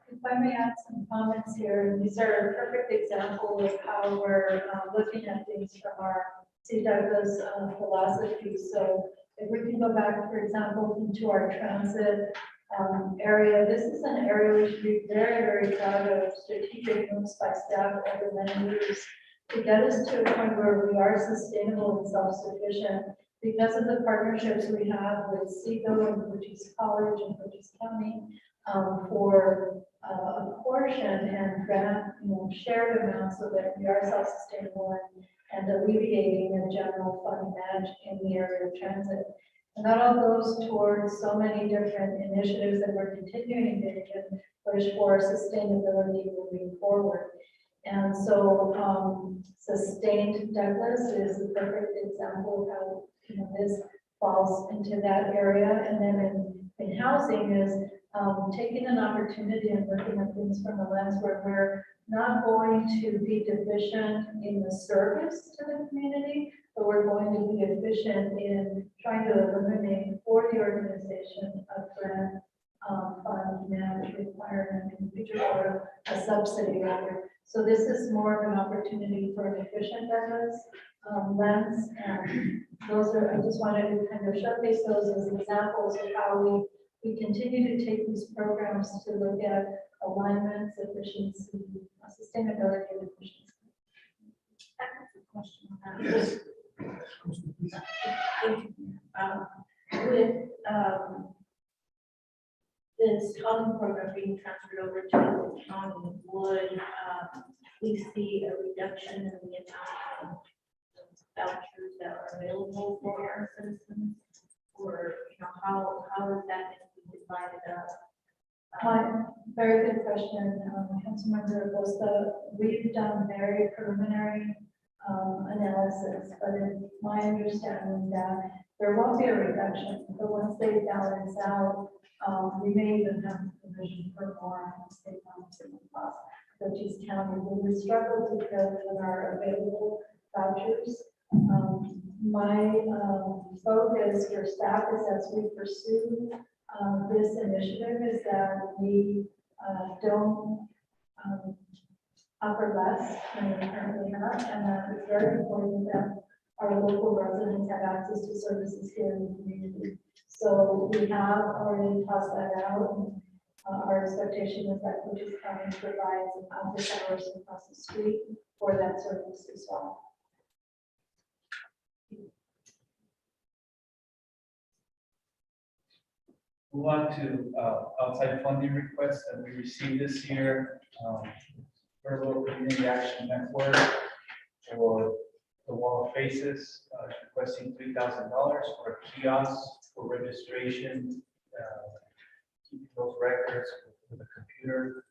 If I may add some comments here, and these are a perfect example of how we're looking at things from our CW's philosophy. So if we can go back, for example, into our transit area, this is an area we should be very, very proud of strategic moves by staff over many years to get us to a point where we are sustainable and self-sufficient because of the partnerships we have with CEGO and Cochise College and Cochise County for a portion and grant, shared amounts so that we are self-sustainable and alleviating the general fund edge in the area of transit. And that all goes towards so many different initiatives that we're continuing to push for sustainability moving forward. And so sustained Douglas is a perfect example of how this falls into that area. And then in housing is taking an opportunity and looking at things from a lens where we're not going to be deficient in the service to the community, but we're going to be efficient in trying to eliminate for the organization a grant fund match requirement in the future or a subsidy rather. So this is more of an opportunity for an efficient business lens. And those are, I just wanted to kind of showcase those as examples of how we continue to take these programs to look at alignments, efficiency, sustainability, and efficiency. I have a question on that. Yes. With this housing program being transferred over to the county, would we see a reduction in the amount of vouchers that are available for our citizens? Or, how is that going to be divided up? Very good question, Councilmember Acosta. We've done very preliminary analysis, but it's my understanding that there won't be a reduction, but once they balance out, we may even have provision for more state costs. Cochise County, we struggle to fill in our available vouchers. My focus for staff is as we pursue this initiative is that we don't offer less than we currently have, and that it's very important that our local residents have access to services here in the community. So we have already tossed that out. And, our expectation is that Cochise County provides office hours across the street for that service as well. Move on to outside funding requests that we received this year. Furlough Community Action Network for the Wall of Faces, requesting $3,000 for a kiosk for registration, keeping those records with a computer.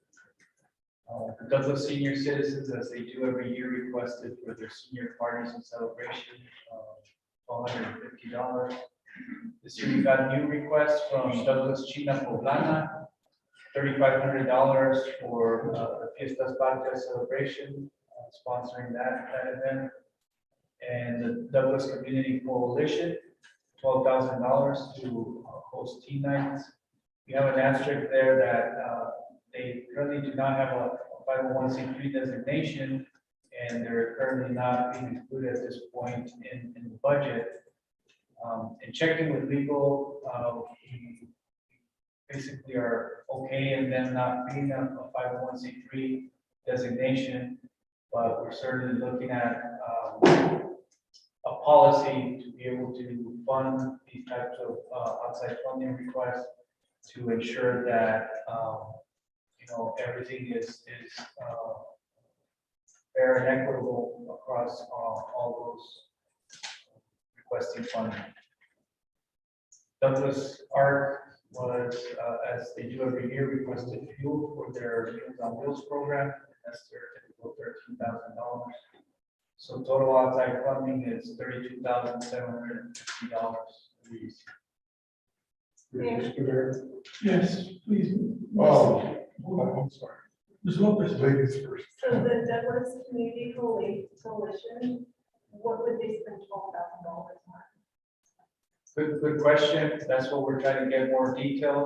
The Douglas senior citizens, as they do every year, requested for their senior parties and celebration, $150. This year we got a new request from Douglas China Poblana, $3,500 for the Fiestas Patrias celebration, sponsoring that event. And the Douglas Community Coalition, $12,000 to host tea nights. We have an asterisk there that they currently do not have a 501c3 designation, and they're currently not being included at this point in the budget. In checking with legal, we basically are okay in them not being a 501c3 designation, but we're certainly looking at a policy to be able to fund these types of outside funding requests to ensure that everything is fair and equitable across all those requesting funding. Douglas Arc was, as they do every year, requested fuel for their Meals on Wheels program. That's their typical $13,000. So total outside funding is $32,750. Mr. Mayor. Yes, please. Oh, I'm sorry. Ms. Lopez. Ladies first. So the Douglas Community Coalition, what would they spend $12,000 on? Good question. That's what we're trying to get more detail.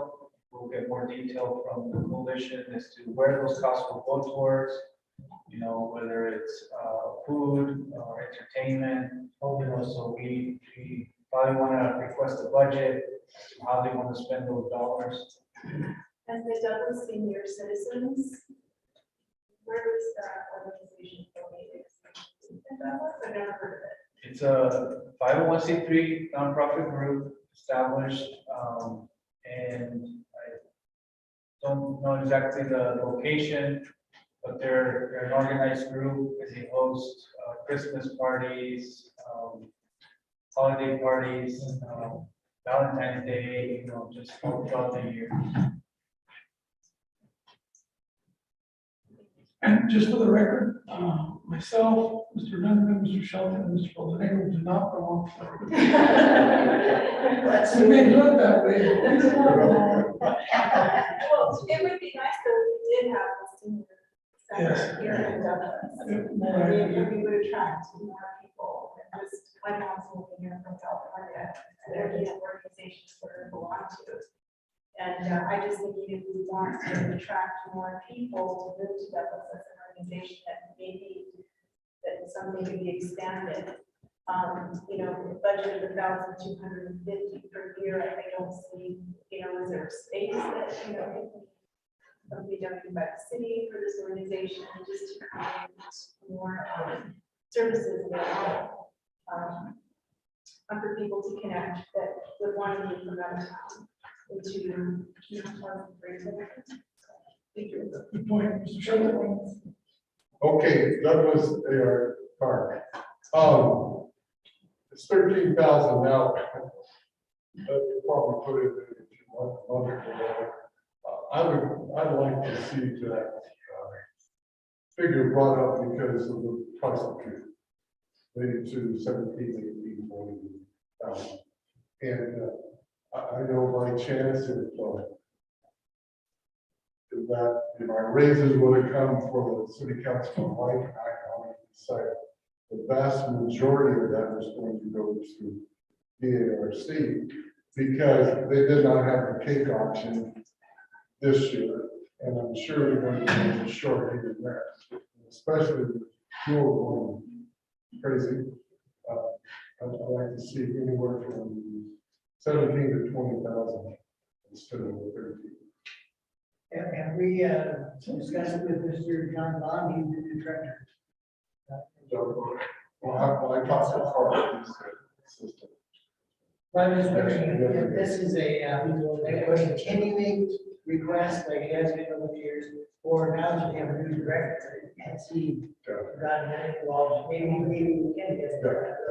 We'll get more detail from the coalition as to where those costs will go towards. Whether it's food or entertainment, so we probably want to request a budget, as to how they want to spend those dollars. And the Douglas Senior Citizens, where is that organization located? I've never heard of it. It's a 501c3 nonprofit group established, and I don't know exactly the location, but they're an organized group, and they host Christmas parties, holiday parties, Valentine's Day, just all throughout the year. And just for the record, myself, Mr. Hernandez, Mr. Shelton, and Mr. Bolanegro do not belong to the. It may look that way. Well, it would be nice though if we did have a senior Yes. center here in Douglas. We would attract more people and just, my mom's moving here from California, and there are organizations that are belong to. And I just think if we want to attract more people to move to Douglas as an organization, that maybe that something could be expanded. Budget of $1,250 per year, I don't see, is there space that, something done by the city for this organization, just to create more services available for people to connect that would want to be from out of town into, Good point, Mr. Shelton. Okay, Douglas AR Park. It's 13,000 now. We'll probably put it in a wonderful level. I'd like to see that figure brought up because of the price of food. Maybe to 17, 18, 20,000. And I know by chance if our raises would have come for the city council, Mike and I already decided the vast majority of that was going to go to DARC because they did not have the cake auction this year, and I'm sure they're going to be short even there, especially with fuel going crazy. I'd like to see anywhere from 17 to 20,000 instead of 13. And we discussed it with Mr. John Bond, he's the new director. Well, I talked to Carl. System. But I'm just wondering if this is a continuing request like it has been over the years, or now that we have a new director, and see, gotten that involved, maybe we can get.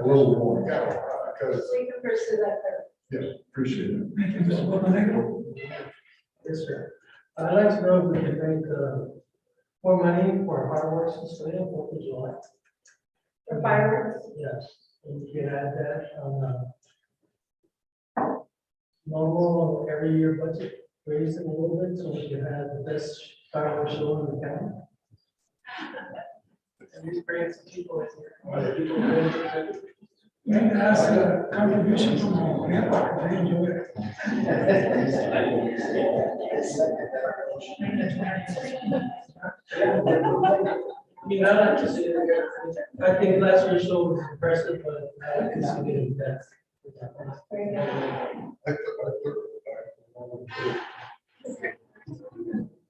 A little more, because, We can pursue that. yeah, appreciate it. Thank you, Mr. Bolanegro. Yes, sir. I'd like to know if we can make More money for fireworks display on Fourth of July. For fireworks? Yes, and you can add that on normal every year budget, raise it a little bit so we can have the best fireworks show in the county. And these grants people is here. Maybe ask a contribution from home, yeah, they enjoy it. You know, I think last year's show was impressive, but I can see it that. Very good.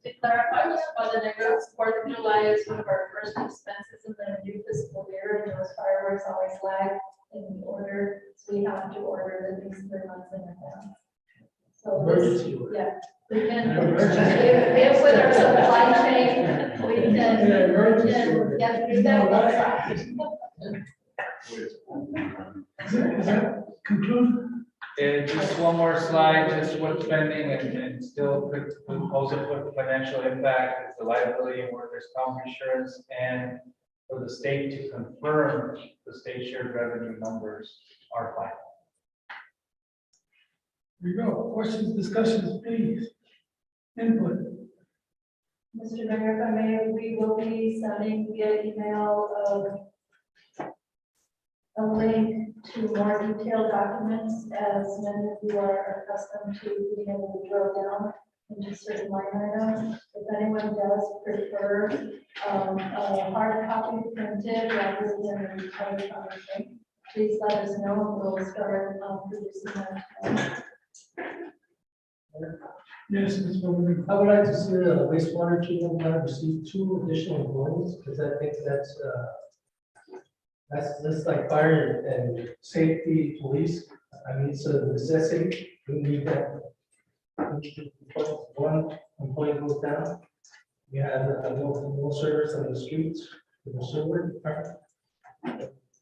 To clarify, Mr. Bonaventure, Fourth of July is one of our first expenses in the new fiscal year, and those fireworks always lag in the order, so we have to order at least 3 months in advance. So this, Emergency order. yeah, we can, if with our supply chain, we can get through that one side. Is that conclude? And just one more slide, just what's pending and still could also put financial impact is the liability and workers' comp insurance, and for the state to confirm the state shared revenue numbers are final. There you go. Questions, discussions, please. Input. Mr. Mayor, if I may, we will be sending via email a link to more detailed documents, as many of you are accustomed to being able to drill down into certain line items. If anyone does prefer a hard copy printed rather than a electronic link, please let us know and we'll start producing that. Yes, Ms. Bowman. I would like to see the wastewater treatment plant receive 2 additional employees, because I think that's like fire and safety, police. I mean, it's a necessity. We need that. One employee goes down. We have no service on the streets, for the sewer department.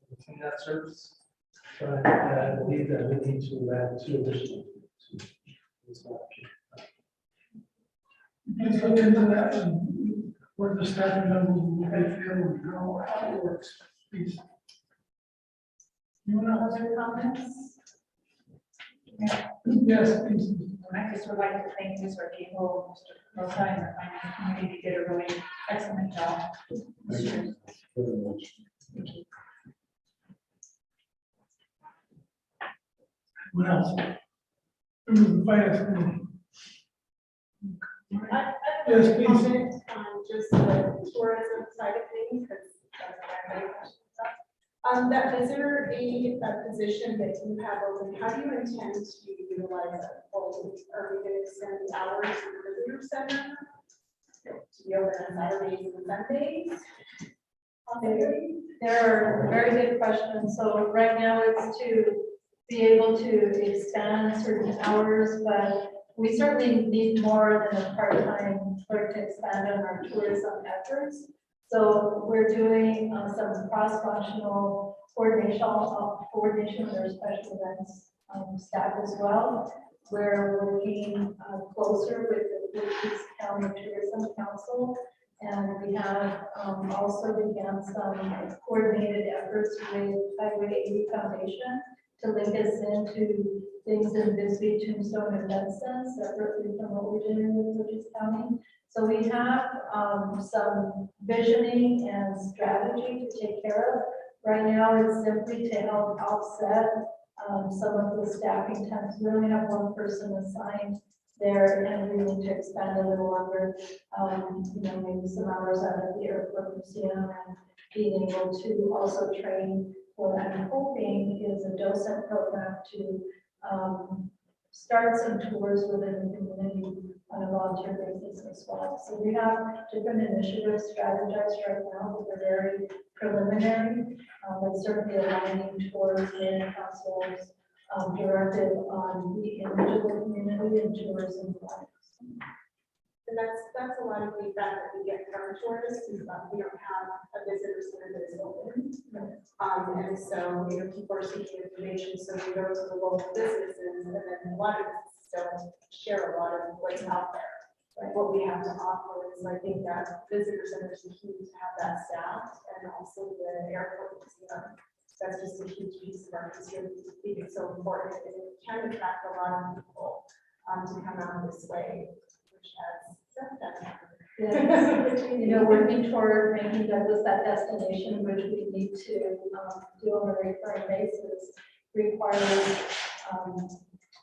Between that service. So I believe that we need to add 2 additional. Let's look into that and where the staffing levels will be and how it works, please. Anyone other comments? Yes, please. I just would like to thank Mr. People, Mr. Rosa, and the finance community did a really excellent job. Thank you very much. What else? Members of the finance committee. I Yes, have a please. comment on just the tourism side of things, because that's what my question is. That visitor aid, that position that you have open, how do you intend to utilize that? Are we going to extend the hours of the visitor center to be open on Saturdays and Sundays? They're very good questions. So right now it's to be able to expand certain hours, but we certainly need more than a part-time clerk to expand on our tourism efforts. So we're doing some cross-functional coordination with our special events staff as well. We're working closer with the East County Tourism Council, and we have also began some coordinated efforts with Highway 80 Foundation to link us into things in Bisbee, Tombstone, and Benson, separately from what we're doing with Lucas County. So we have some visioning and strategy to take care of. Right now, it's simply to help offset some of the staffing times. We only have 1 person assigned there, and we need to expand a little longer, maybe some hours out of the airport museum, and being able to also train what I'm hoping is a docent program to start some tours within the community on a volunteer basis as well. So we have different initiatives strategized right now, but they're very preliminary, but certainly aligning towards the council's directive on the image of the community and tourism. And that's a lot of feedback that we get from tourists, is that we don't have a visitor center that is open. And so, people are seeking information, so we go to the local businesses, and then a lot of us don't share a lot of what's out there. like what we have to offer. And so I think that visitor center is key to have that staff and also the airport museum. That's just a huge piece of our history. I think it's so important and it can attract a lot of people to come out this way, which has. Yes. You know, working toward making Douglas that destination, which we need to do on a recurring basis, requires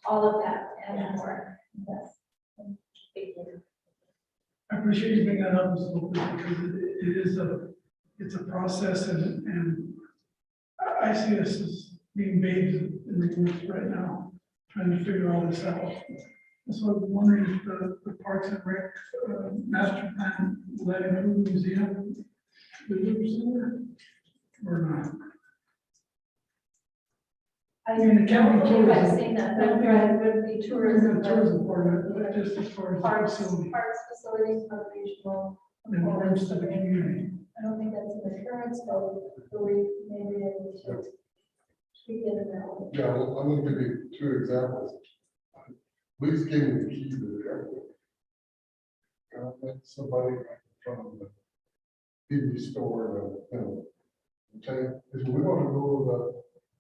all of that and more. Yes. Thank you. I appreciate you bringing that up, Ms. Lopez, because it's a process and I see us as being babes in the woods right now, trying to figure all this out. So I was wondering if the Parks and Rec master plan, will that include the museum, visitor center, or not? I mean, it can be don't believe I've tourism. seen that, but it would be tourism. The tourism part of it, but just as far as the Parks, facility, parks, facilities, recreational. and the rest of the community. I don't think that's in the current scope, but we may be able to tweak it in that way. Yeah, well, I'm going to give you two examples. Please give me the key to the airport. I met somebody from the TV store, saying, if we want to go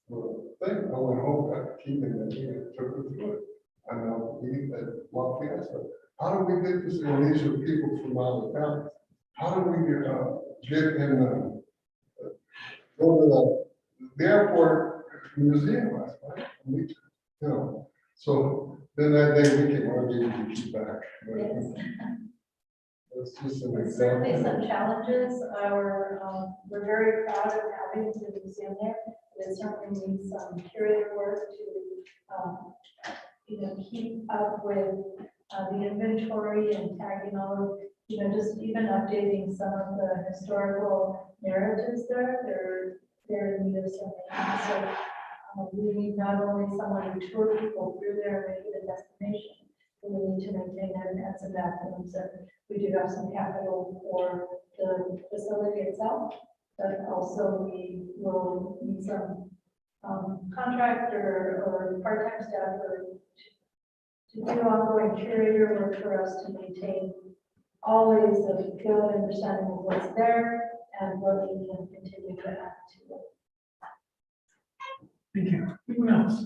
to the thing, I went home, got the key, and then he took it through it. And now we at La Fiesta. How do we get this, and these are people from out of town, how do we get in, go to the airport museum last night? So then that day we can argue to keep back. Yes. That's just an There's certainly example. some challenges. We're very proud of having the museum there. It certainly needs some curator work to, keep up with the inventory and tagging all of, just even updating some of the historical narratives there. They're in need of something. So we need not only someone to tour people through there and make it a destination, but we need to maintain that and add some bathrooms. And we do have some capital for the facility itself, but also we will need some contractor or part-time staff to do ongoing curator work for us to maintain always a good understanding of what's there and what we can continue to add to it. Thank you. Anyone else?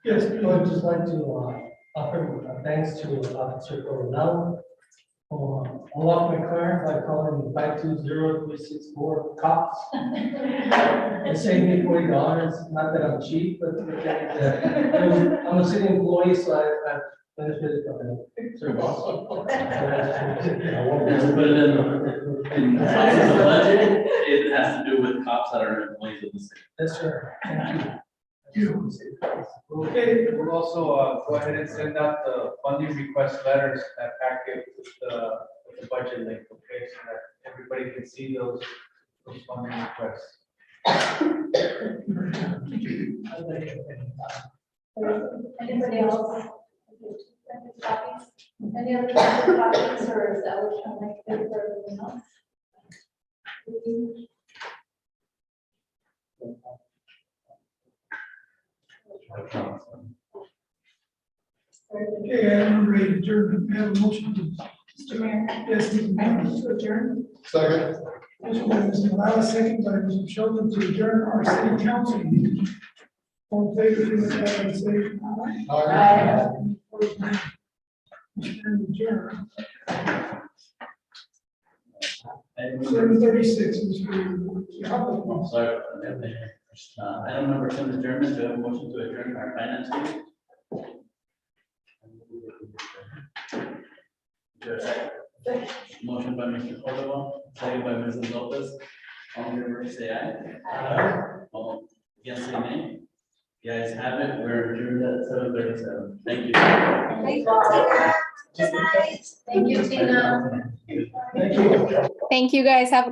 Yes, I would just like to offer thanks to Officer Coronel for unlock my car by calling 520-364 cops. It saved me $40. Not that I'm cheap, but I'm a city employee, so I benefited from it. Sir, boss. Put it in the process of budget, it has to do with cops that are employees of the city. Yes, sir. Thank you. Okay, we'll also go ahead and send out the funding request letters, that packet with the budget link, okay, so that everybody can see those funding requests. Anybody else? Copies? Any other copies or is that electronic for everyone else? Okay, I'm ready to adjourn. We have a motion to. Mr. Mayor, Yes, Mr. I Brown. move to adjourn. Second. Motion by Mr. Morales, second by Mr. Sheldon to adjourn our city council meeting. All in favor, signify by saying aye. Aye. Opposed, nay. We stand adjourned. 7:36, Mr. Hopper. Sorry. Item number 10, adjournment, do I have a motion to adjourn our finance meeting? Is there a second? Motion by Mr. Cordova, second by Mrs. Lopez. All in favor, say aye. All against, say nay. The ayes have it, we're adjourned at 7:37. Thank you. Thank you, Tina. Good night. Thank you, Tina. Thank you. Thank you, guys. Have a